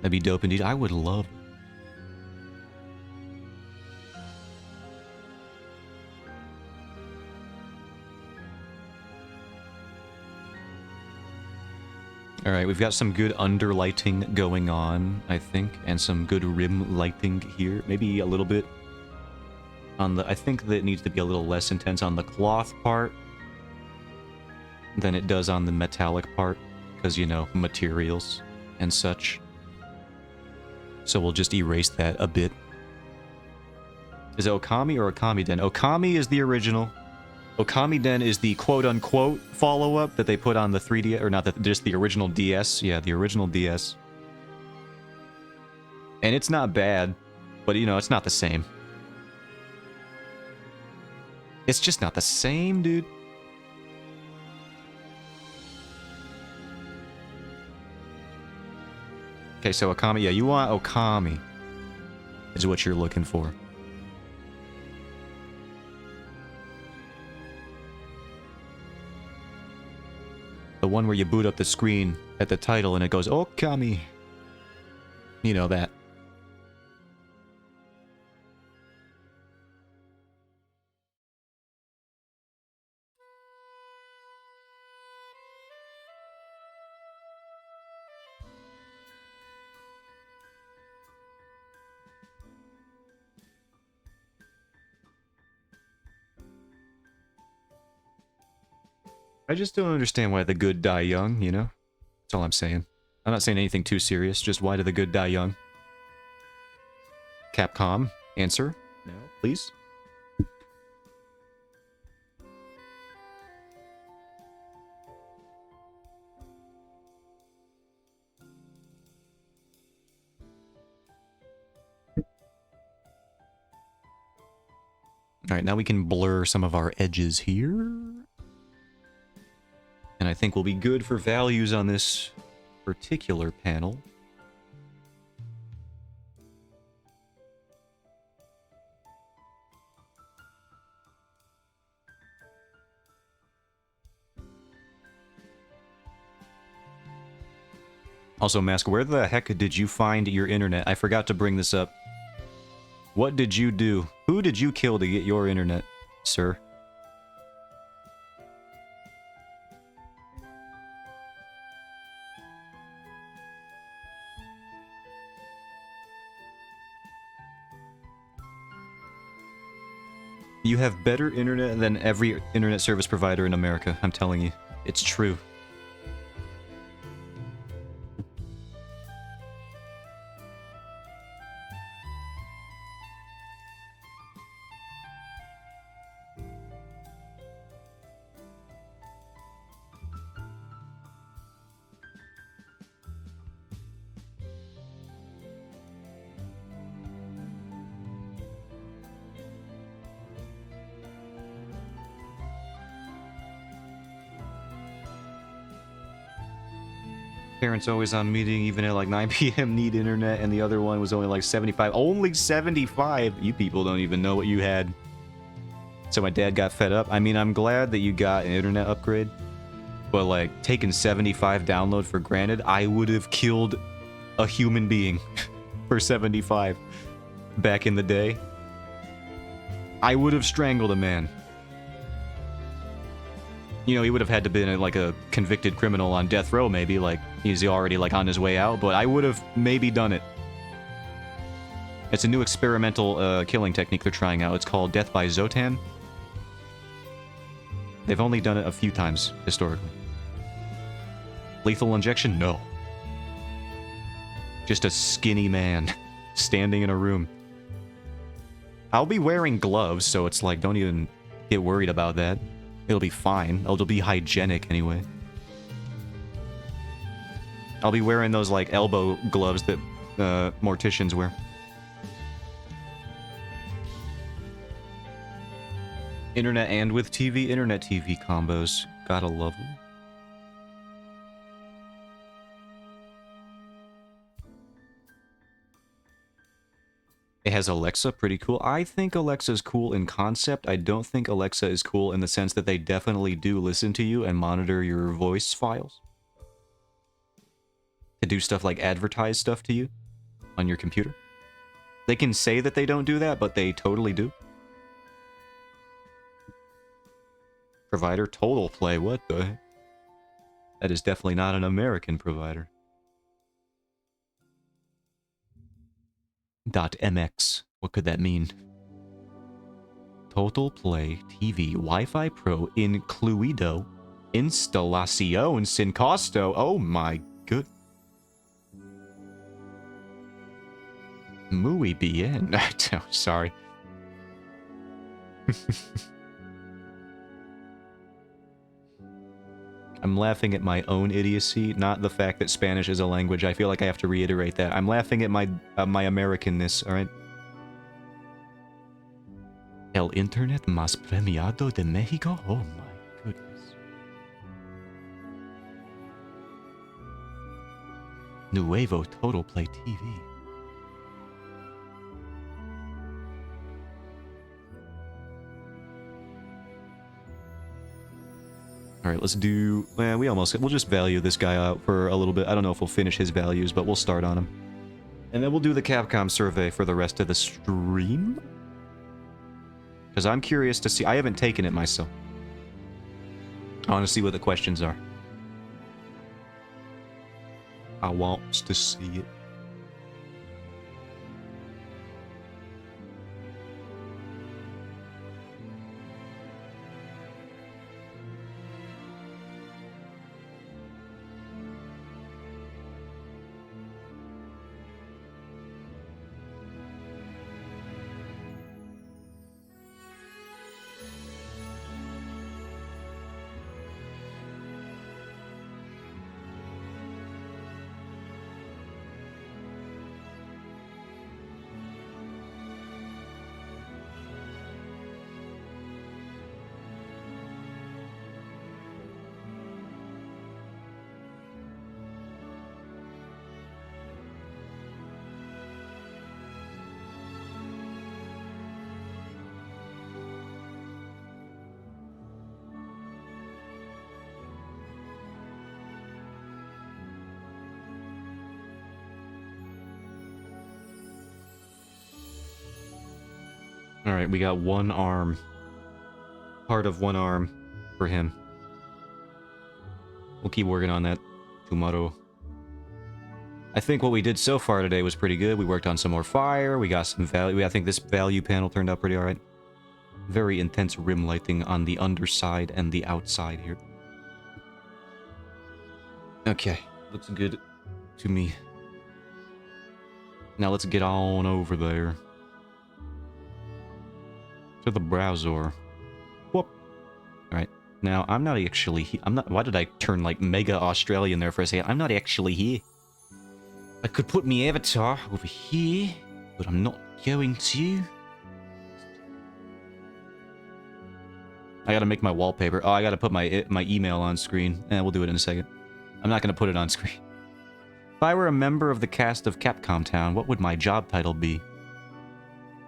That'd be dope indeed. I would love... Alright, we've got some good underlighting going on, I think, and some good rim lighting here. Maybe a little bit on the... I think that it needs to be a little less intense on the cloth part than it does on the metallic part, because, you know, materials and such. So we'll just erase that a bit. Is it Okami or Okami Den? Okami is the original. Okami Den is the quote-unquote follow-up that they put on the 3DS, or not, just the original DS. Yeah, the original DS. And it's not bad, but, you know, it's not the same. It's just not the same, dude. Okay, so Okami, yeah, you want Okami, is what you're looking for. The one where you boot up the screen at the title and it goes, Okami. You know that. I just don't understand why the good die young, you know? That's all I'm saying. I'm not saying anything too serious, just why do the good die young? Capcom, answer now, please. Alright, now we can blur some of our edges here. And I think we'll be good for values on this particular panel. Also, Mask, where the heck did you find your internet? I forgot to bring this up. What did you do? Who did you kill to get your internet, sir? You have better internet than every internet service provider in America, I'm telling you. It's true. Parents always on meeting, even at like 9 p.m. need internet, and the other one was only like 75. Only 75? You people don't even know what you had. So my dad got fed up. I mean, I'm glad that you got an internet upgrade, but like, taking 75 download for granted, I would have killed a human being for 75 back in the day. I would have strangled a man. You know, he would have had to been like a convicted criminal on death row, maybe, like, he's already like on his way out, but I would have maybe done it. It's a new experimental killing technique they're trying out. It's called Death by Zotan. They've only done it a few times, historically. Lethal injection? No. Just a skinny man standing in a room. I'll be wearing gloves, so it's like, don't even get worried about that. It'll be fine. It'll be hygienic anyway. I'll be wearing those, like, elbow gloves that morticians wear. Internet and with TV, internet TV combos. Gotta love them. It has Alexa, pretty cool. I think Alexa's cool in concept. I don't think Alexa is cool in the sense that they definitely do listen to you and monitor your voice files. To do stuff like advertise stuff to you on your computer. They can say that they don't do that, but they totally do. Provider Total Play, what the heck? That is definitely not an American provider. .mx. What could that mean? Total Play TV Wi-Fi Pro incluido instalación sin costo. Oh my good. Muy bien. Sorry. I'm laughing at my own idiocy, not the fact that Spanish is a language. I feel like I have to reiterate that. I'm laughing at my Americanness, alright? El Internet más premiado de México? Oh my goodness. Nuevo Total Play TV. Alright, let's do... Well, we'll just value this guy out for a little bit. I don't know if we'll finish his values, but we'll start on him. And then we'll do the Capcom survey for the rest of the stream. Because I'm curious to see... I haven't taken it myself. I want to see what the questions are. I want to see it. Alright, we got one arm. Part of one arm for him. We'll keep working on that tomorrow. I think what we did so far today was pretty good. We worked on some more fire. We got some value. I think this value panel turned out pretty alright. Very intense rim lighting on the underside and the outside here. Okay, looks good to me. Now let's get on over there. To the browser. Whoop. Alright. Now, I'm not actually... Why did I turn, like, mega Australian there for a second? I'm not actually here. I could put my avatar over here, but I'm not going to. I gotta make my wallpaper. Oh, I gotta put my email on screen. We'll do it in a second. I'm not gonna put it on screen. I were a member of the cast of Capcom Town, what would my job title be?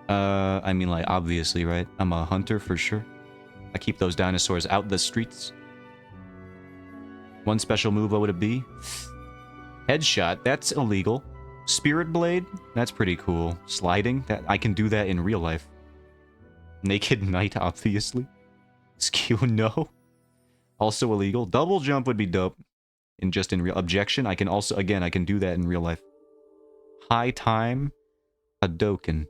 I mean, like, obviously, right? I'm a hunter for sure. I keep those dinosaurs out the streets. One special move, what would it be? Headshot, that's illegal. Spirit Blade, that's pretty cool. Sliding, that I can do that in real life. Naked Knight, obviously. Skew, no. Also illegal. Double jump would be dope. In real objection, I can also, again, I can do that in real life. High time, Hadouken.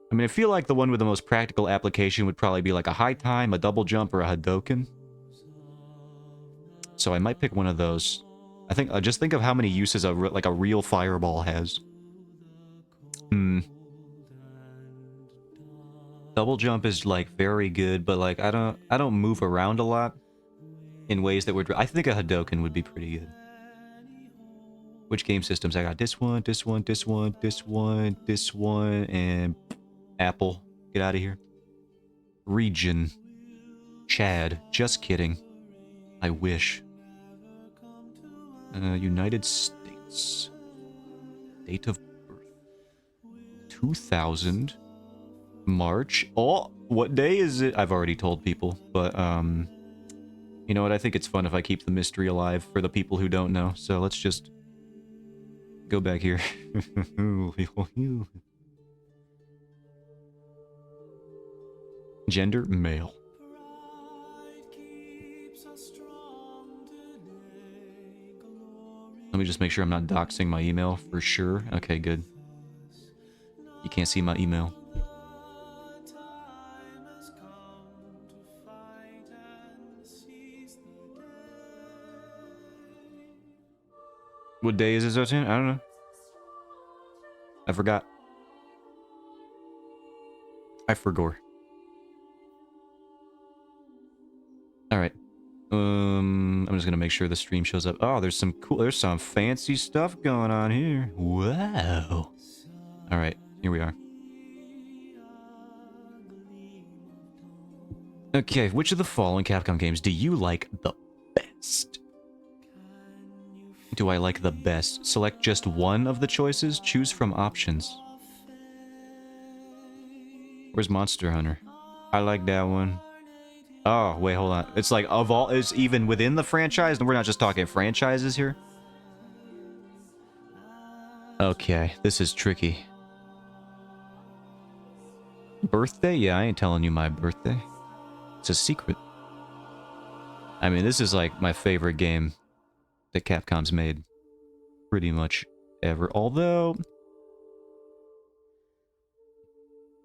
I mean, I feel like the one with the most practical application would probably be like a high time, a double jump, or a Hadouken. So I might pick one of those. I think, just think of how many uses a real fireball has. Double jump is like very good, but like I don't move around a lot in ways that would. I think a Hadouken would be pretty good. Which game systems I got? This one, this one, this one, this one, this one, and Apple. Get out of here. Region. Chad. Just kidding. I wish. United States. Date of birth. 2000. March. Oh, what day is it? I've already told people, but, you know what? I think it's fun if I keep the mystery alive for the people who don't know. So let's just go back here. Gender, male. Let me just make sure I'm not doxing my email for sure. Okay, good. You can't see my email. What day is it, Zotan? I don't know. I forgot. I forgot. Alright. I'm just gonna make sure the stream shows up. Oh, there's some fancy stuff going on here. Wow. Alright, here we are. Okay, which of the following Capcom games do you like the best? Do I like the best? Select just one of the choices. Choose from options. Where's Monster Hunter? I like that one. Oh, wait, hold on. It's like, of all... It's even within the franchise? We're not just talking franchises here? Okay, this is tricky. Birthday? Yeah, I ain't telling you my birthday. It's a secret. I mean, this is like my favorite game that Capcom's made pretty much ever. Although,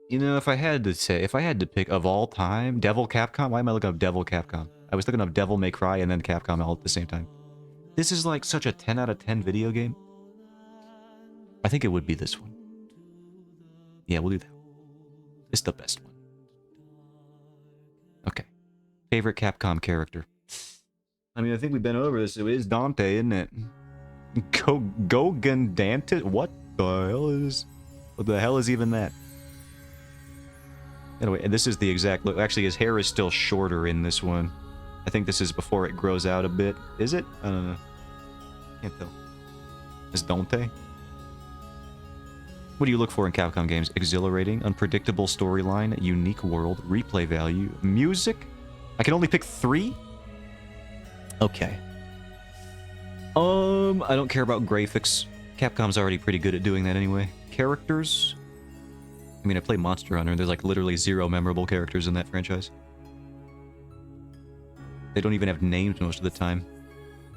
you know, if I had to pick of all time, Devil Capcom, why am I looking up Devil Capcom? I was looking up Devil May Cry and then Capcom all at the same time. This is like such a 10 out of 10 video game. I think it would be this one. Yeah, we'll do that. It's the best one. Okay. Favorite Capcom character. I mean, I think we've been over this. It is Dante, isn't it? Gogandante? What the hell is even that? Anyway, and this is the exact look. Actually, his hair is still shorter in this one. I think this is before it grows out a bit. Is it? I don't know. Can't tell. Is Dante? What do you look for in Capcom games? Exhilarating, unpredictable storyline, unique world, replay value, music? I can only pick 3? Okay. I don't care about graphics. Capcom's already pretty good at doing that anyway. Characters? I mean, I play Monster Hunter, and there's like literally 0 memorable characters in that franchise. They don't even have names most of the time.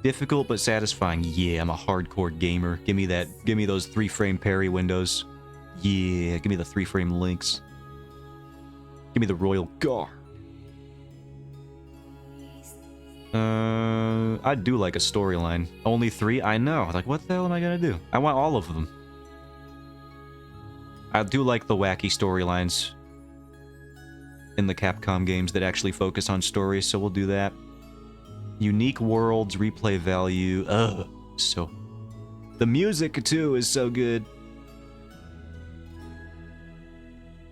Difficult but satisfying. Yeah, I'm a hardcore gamer. Give me that. Give me those 3-frame parry windows. Yeah, give me the 3-frame links. Give me the Royal Guard. I do like a storyline. Only 3? I know. Like, what the hell am I gonna do? I want all of them. I do like the wacky storylines in the Capcom games that actually focus on stories, so we'll do that. Unique worlds, replay value. Ugh. So... The music, too, is so good.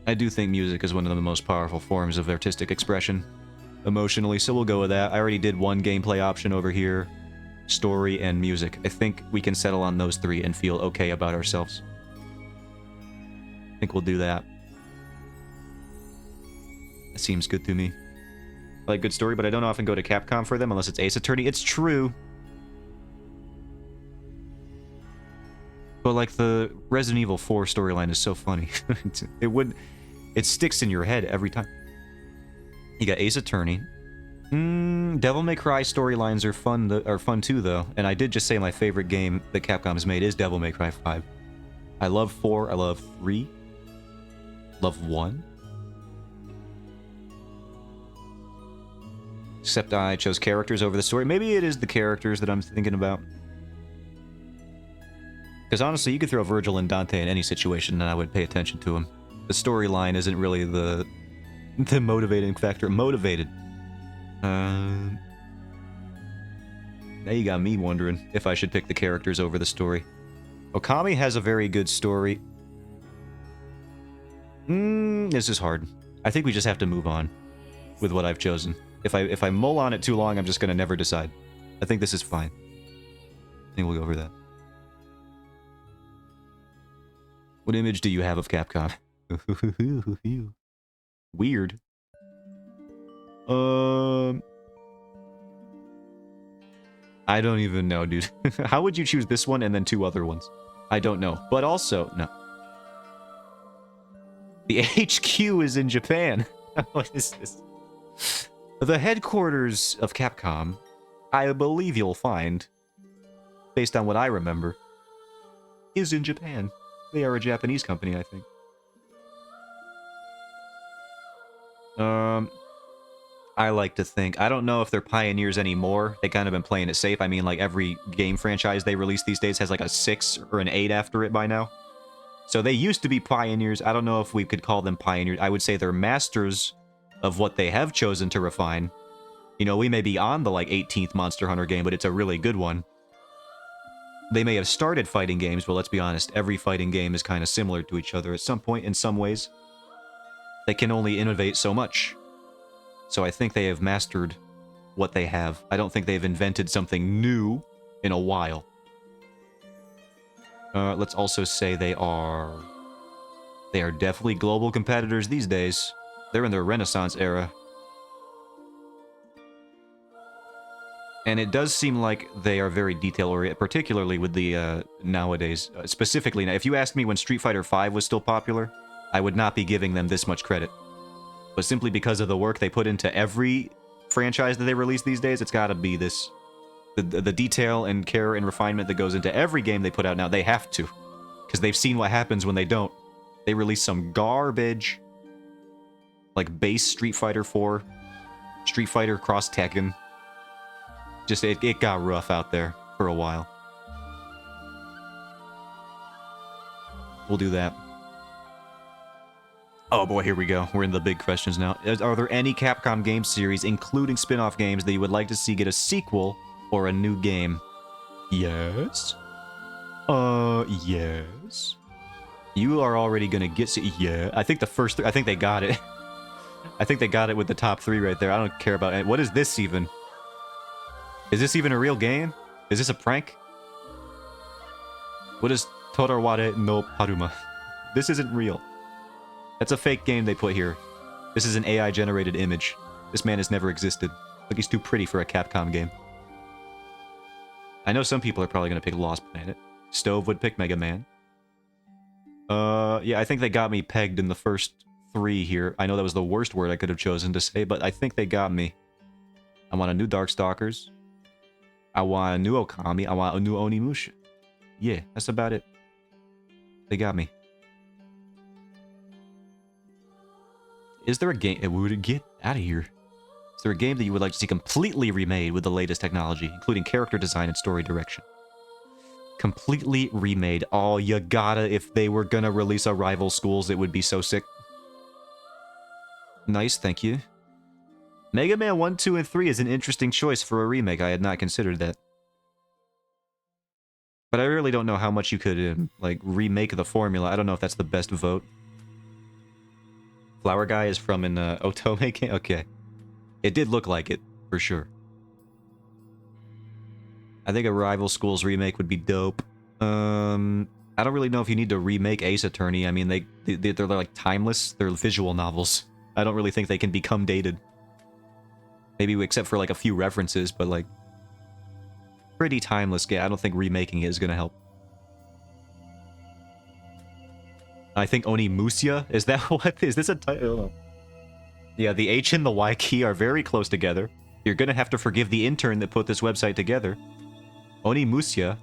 I do think music is one of the most powerful forms of artistic expression. Emotionally, so we'll go with that. I already did one gameplay option over here. story, and music. I think we can settle on those three and feel okay about ourselves. I think we'll do that. That seems good to me. I like good story, but I don't often go to Capcom for them unless it's Ace Attorney. It's true. But like the Resident Evil 4 storyline is so funny. It sticks in your head every time. You got Ace Attorney. Devil May Cry storylines are fun too, though. And I did just say my favorite game that Capcom has made is Devil May Cry 5. I love 4. I love 3. Love 1. Except I chose characters over the story. Maybe it is the characters that I'm thinking about. Because honestly, you could throw Virgil and Dante in any situation and I would pay attention to him. The storyline isn't really the motivating factor. Motivated. Now you got me wondering if I should pick the characters over the story. Okami has a very good story. This is hard. I think we just have to move on with what I've chosen. If I mull on it too long, I'm just gonna never decide. I think this is fine. I think we'll go over that. What image do you have of Capcom? Weird. I don't even know, dude. How would you choose this one and then 2 other ones? I don't know. But also, no. The HQ is in Japan. What is this? The headquarters of Capcom, I believe you'll find, based on what I remember, is in Japan. They are a Japanese company, I think. I like to think. I don't know if they're pioneers anymore. They kind of been playing it safe. I mean, like, every game franchise they release these days has like a 6 or an 8 after it by now. So they used to be pioneers. I don't know if we could call them pioneers. I would say they're masters of what they have chosen to refine. You know, we may be on the, like, 18th Monster Hunter game, but it's a really good one. They may have started fighting games, but let's be honest, every fighting game is kind of similar to each other at some point in some ways. They can only innovate so much. So I think they have mastered what they have. I don't think they've invented something new in a while. Let's also say they are definitely global competitors these days. They're in their Renaissance era. And it does seem like they are very detail-oriented, particularly with the nowadays. Specifically, now, if you asked me when Street Fighter V was still popular, I would not be giving them this much credit. But simply because of the work they put into every franchise that they release these days, it's gotta be this. The detail and care and refinement that goes into every game they put out now, they have to. Because they've seen what happens when they don't. They release some garbage. Like base Street Fighter 4. Street Fighter Cross Tekken. Just, it got rough out there for a while. We'll do that. Oh boy, here we go. We're in the big questions now. Are there any Capcom game series, including spin-off games, that you would like to see get a sequel or a new game? Yes. Yes. You are already gonna get... Yeah. I think the first... I think they got it. I think they got it with the top 3 right there. I don't care about it. What is this even? Is this even a real game? Is this a prank? What is Toraware no Paruma? This isn't real. That's a fake game they put here. This is an AI-generated image. This man has never existed. Look, he's too pretty for a Capcom game. I know some people are probably going to pick Lost Planet. Stove would pick Mega Man. Yeah, I think they got me pegged in the first 3 here. I know that was the worst word I could have chosen to say, but I think they got me. I want a new Darkstalkers. I want a new Okami. I want a new Onimusha. Yeah, that's about it. They got me. Is there a game... Would get out of here. Is there a game that you would like to see completely remade with the latest technology, including character design and story direction? Completely remade. Oh, you gotta... If they were gonna release a Rival Schools, it would be so sick. Nice, thank you. Mega Man 1, 2, and 3 is an interesting choice for a remake. I had not considered that. But I really don't know how much you could, like, remake the formula. I don't know if that's the best vote. Flower Guy is from an Otome game? Okay. It did look like it, for sure. I think a Rival Schools remake would be dope. I don't really know if you need to remake Ace Attorney. I mean, they're like timeless. They're visual novels. I don't really think they can become dated. Maybe except for like a few references, but like pretty timeless game. I don't think remaking it is gonna help. I think Onimusha, is that what? Is this a title? Yeah, the H and the Y key are very close together. You're gonna have to forgive the intern that put this website together. Onimusha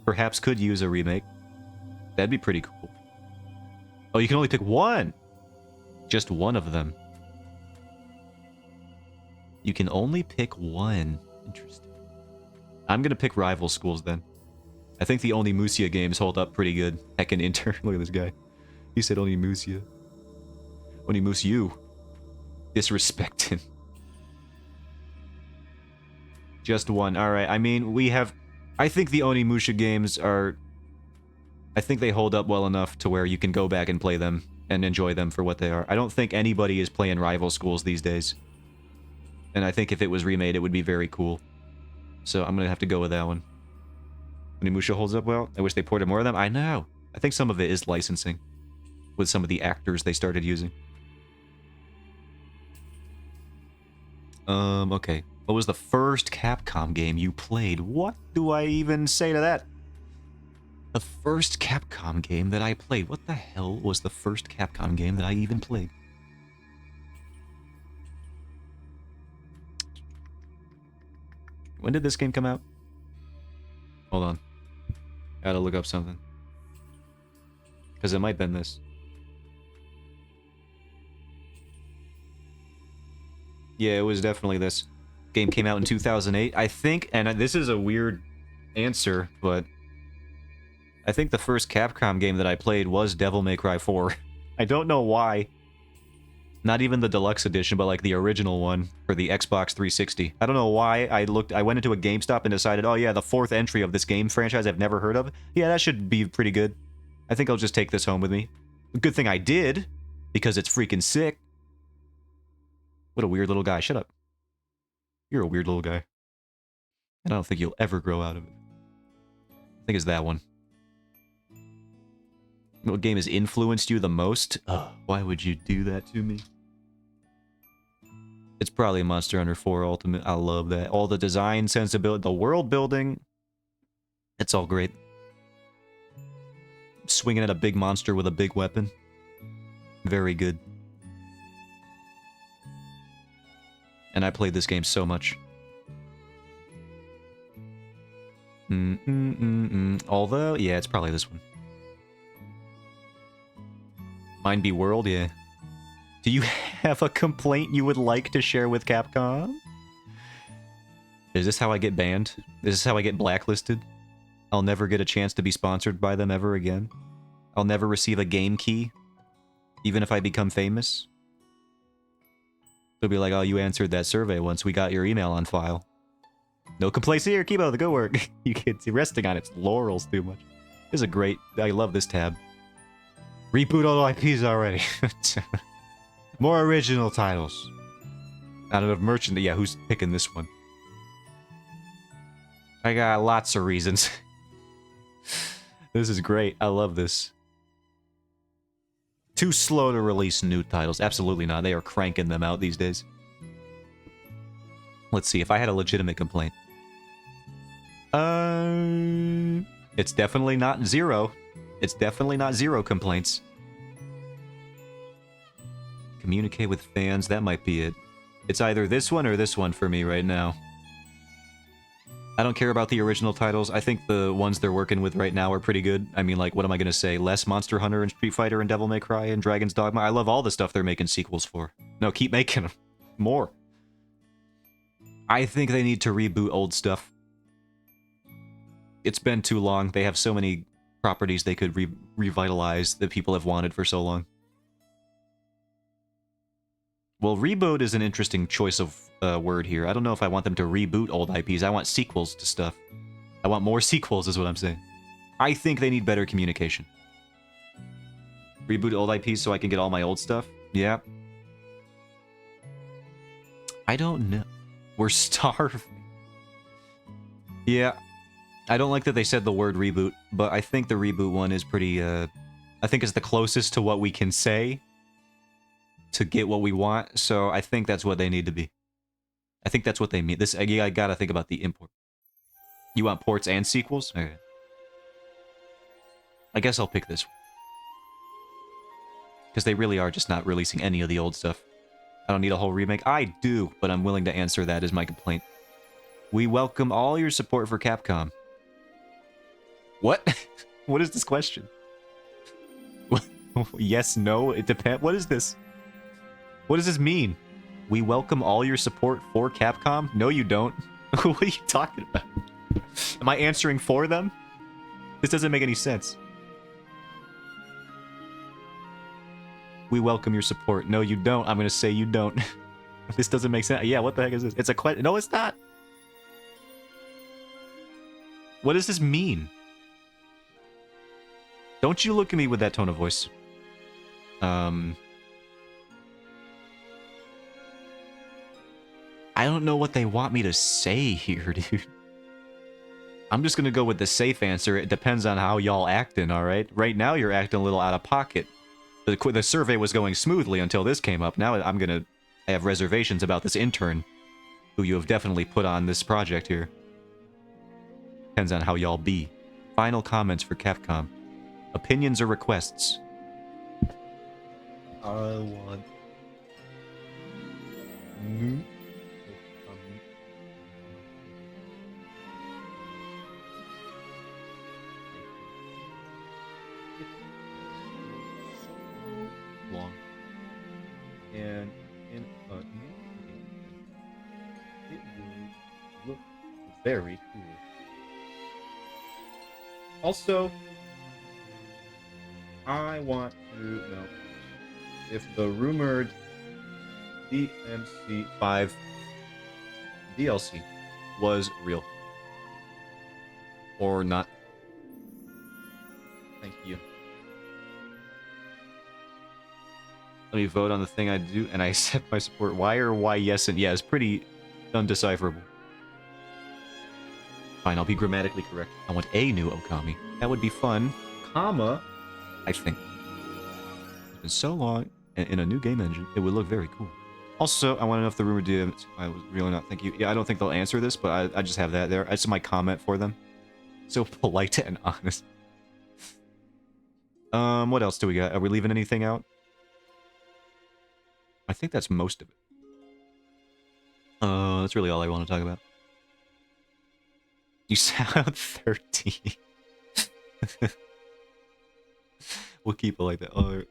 perhaps could use a remake. That'd be pretty cool. Oh, you can only pick one! Just one of them. You can only pick one. Interesting. I'm gonna pick Rival Schools then. I think the Onimusha games hold up pretty good. Heckin' intern. Look at this guy. He said Onimusha. Onimusha. Disrespecting. Just one. Alright, I mean, we have... I think the Onimusha games are... I think they hold up well enough to where you can go back and play them and enjoy them for what they are. I don't think anybody is playing Rival Schools these days. And I think if it was remade, it would be very cool. So I'm gonna have to go with that one. Onimusha holds up well. I wish they ported more of them. I know. I think some of it is licensing. With some of the actors they started using. Okay. What was the first Capcom game you played? What do I even say to that? The first Capcom game that I played. What the hell was the first Capcom game that I even played? When did this game come out? Hold on. Gotta look up something. Because it might have been this. Yeah, it was definitely this. Game came out in 2008. I think, and this is a weird answer, but I think the first Capcom game that I played was Devil May Cry 4. I don't know why. Not even the deluxe edition, but like the original one for the Xbox 360. I don't know why I went into a GameStop and decided, oh yeah, the fourth entry of this game franchise I've never heard of. Yeah, that should be pretty good. I think I'll just take this home with me. Good thing I did, because it's freaking sick. What a weird little guy. Shut up. You're a weird little guy. And I don't think you'll ever grow out of it. I think it's that one. What game has influenced you the most? Ugh, why would you do that to me? It's probably Monster Hunter 4 Ultimate. I love that. All the design, sensibility, the world building. It's all great. Swinging at a big monster with a big weapon. Very good. And I played this game so much. Although, yeah, it's probably this one. Mind Be World, yeah. Do you have a complaint you would like to share with Capcom? Is this how I get banned? Is this how I get blacklisted? I'll never get a chance to be sponsored by them ever again? I'll never receive a game key? Even if I become famous? They'll be like, oh, you answered that survey once. We got your email on file. No complaints here. Keep up the good work. You kids resting on its laurels too much. This is a great... I love this tab. Reboot all the IPs already. More original titles. Not enough merchant. Yeah, who's picking this one? I got lots of reasons. This is great. I love this. Too slow to release new titles. Absolutely not. They are cranking them out these days. Let's see. If I had a legitimate complaint. It's definitely not zero. It's definitely not zero complaints. Communicate with fans. That might be it. It's either this one or this one for me right now. I don't care about the original titles. I think the ones they're working with right now are pretty good. I mean, like, what am I going to say? Less Monster Hunter and Street Fighter and Devil May Cry and Dragon's Dogma? I love all the stuff they're making sequels for. No, keep making them. More. I think they need to reboot old stuff. It's been too long. They have so many properties they could revitalize that people have wanted for so long. Well, reboot is an interesting choice of word here. I don't know if I want them to reboot old IPs. I want sequels to stuff. I want more sequels is what I'm saying. I think they need better communication. Reboot old IPs so I can get all my old stuff? Yeah. I don't know. We're starving. Yeah. I don't like that they said the word reboot, but I think the reboot one is pretty, I think it's the closest to what we can say to get what we want, so I think that's what they need to be. I think that's what they mean. This, yeah, I gotta think about the import. You want ports and sequels? Okay. I guess I'll pick this one. Because they really are just not releasing any of the old stuff. I don't need a whole remake. I do, but I'm willing to answer that as my complaint. We welcome all your support for Capcom. What? What is this question? Yes, no, it depends. What is this? What does this mean? We welcome all your support for Capcom? No, you don't. What are you talking about? Am I answering for them? This doesn't make any sense. We welcome your support. No, you don't. I'm gonna say you don't. This doesn't make sense. Yeah, what the heck is this? It's a question. No, it's not. What does this mean? Don't you look at me with that tone of voice. I don't know what they want me to say here, dude. I'm just gonna go with the safe answer. It depends on how y'all acting, alright? Right now, you're acting a little out of pocket. The survey was going smoothly until this came up. Now I have reservations about this intern, who you have definitely put on this project here. Depends on how y'all be. Final comments for Capcom. Opinions or requests? I want new. Long and in a new game, it will look very cool. Also, I want to know if the rumored DMC5 DLC was real or not. Thank you. Let me vote on the thing I do, and I accept my support. Why or why yes and yeah is pretty undecipherable. Fine, I'll be grammatically correct. I want a new Okami. That would be fun. Comma, I think. It's been so long, and in a new game engine, it would look very cool. Also, I want to know if the rumor did. I was really not. Thank you. Yeah, I don't think they'll answer this, but I just have that there. That's my comment for them. So polite and honest. What else do we got? Are we leaving anything out? I think that's most of it. That's really all I want to talk about. You sound 13. We'll keep it like that. Oh,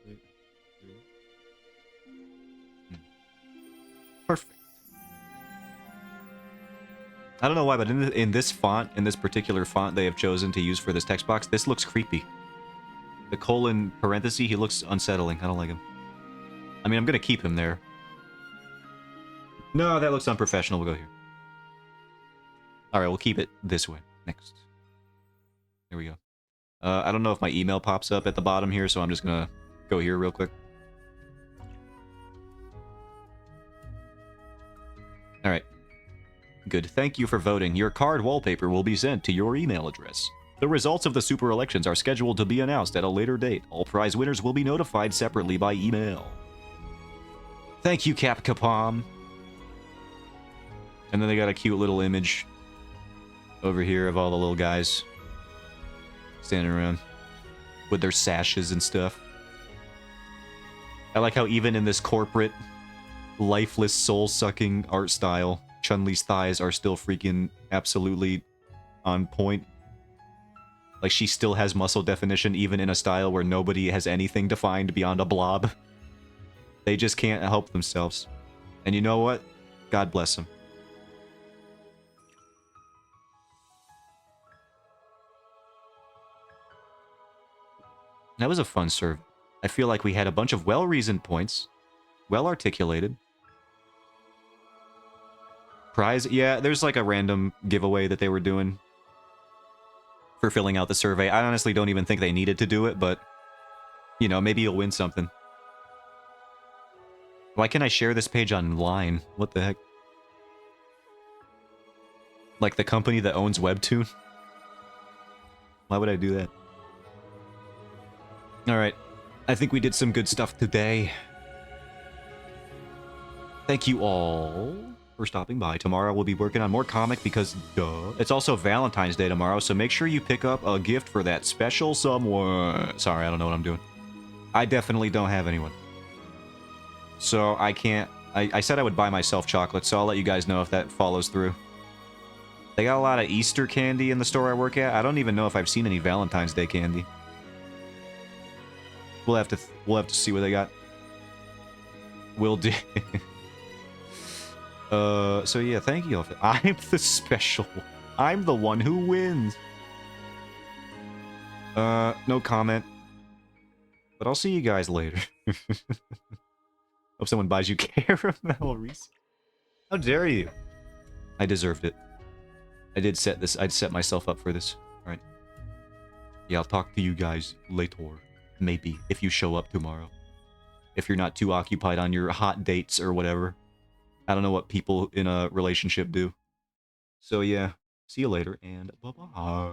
perfect. I don't know why, but in this font, in this particular font they have chosen to use for this text box, this looks creepy. The colon parenthesis, he looks unsettling. I don't like him. I mean, I'm gonna keep him there. No, that looks unprofessional. We'll go here. Alright, we'll keep it this way. Next. Here we go. I don't know if my email pops up at the bottom here, so I'm just gonna go here real quick. Alright. Good. Thank you for voting. Your card wallpaper will be sent to your email address. The results of the super elections are scheduled to be announced at a later date. All prize winners will be notified separately by email. Thank you, Capcom. And then they got a cute little image over here of all the little guys standing around with their sashes and stuff. I like how even in this corporate, lifeless, soul-sucking art style, Chun-Li's thighs are still freaking absolutely on point. Like, she still has muscle definition even in a style where nobody has anything defined beyond a blob. They just can't help themselves. And you know what? God bless them. That was a fun serve. I feel like we had a bunch of well-reasoned points. Well-articulated. Prize? Yeah, there's like a random giveaway that they were doing for filling out the survey. I honestly don't even think they needed to do it, but, you know, maybe you'll win something. Why can't I share this page online? What the heck? Like the company that owns Webtoon? Why would I do that? Alright. I think we did some good stuff today. Thank you all for stopping by. Tomorrow we'll be working on more comic because, duh. It's also Valentine's Day tomorrow, so make sure you pick up a gift for that special someone. Sorry, I don't know what I'm doing. I definitely don't have anyone. So I can't... I said I would buy myself chocolate, so I'll let you guys know if that follows through. They got a lot of Easter candy in the store I work at. I don't even know if I've seen any Valentine's Day candy. We'll have to see what they got. Will do. So yeah, thank you all. I'm the special. I'm the one who wins. No comment. But I'll see you guys later. Hope someone buys you caramel Reese. How dare you? I deserved it. I did set this. I'd set myself up for this. All right. Yeah, I'll talk to you guys later. Maybe, if you show up tomorrow. If you're not too occupied on your hot dates or whatever. I don't know what people in a relationship do. So yeah, see you later, and bye-bye.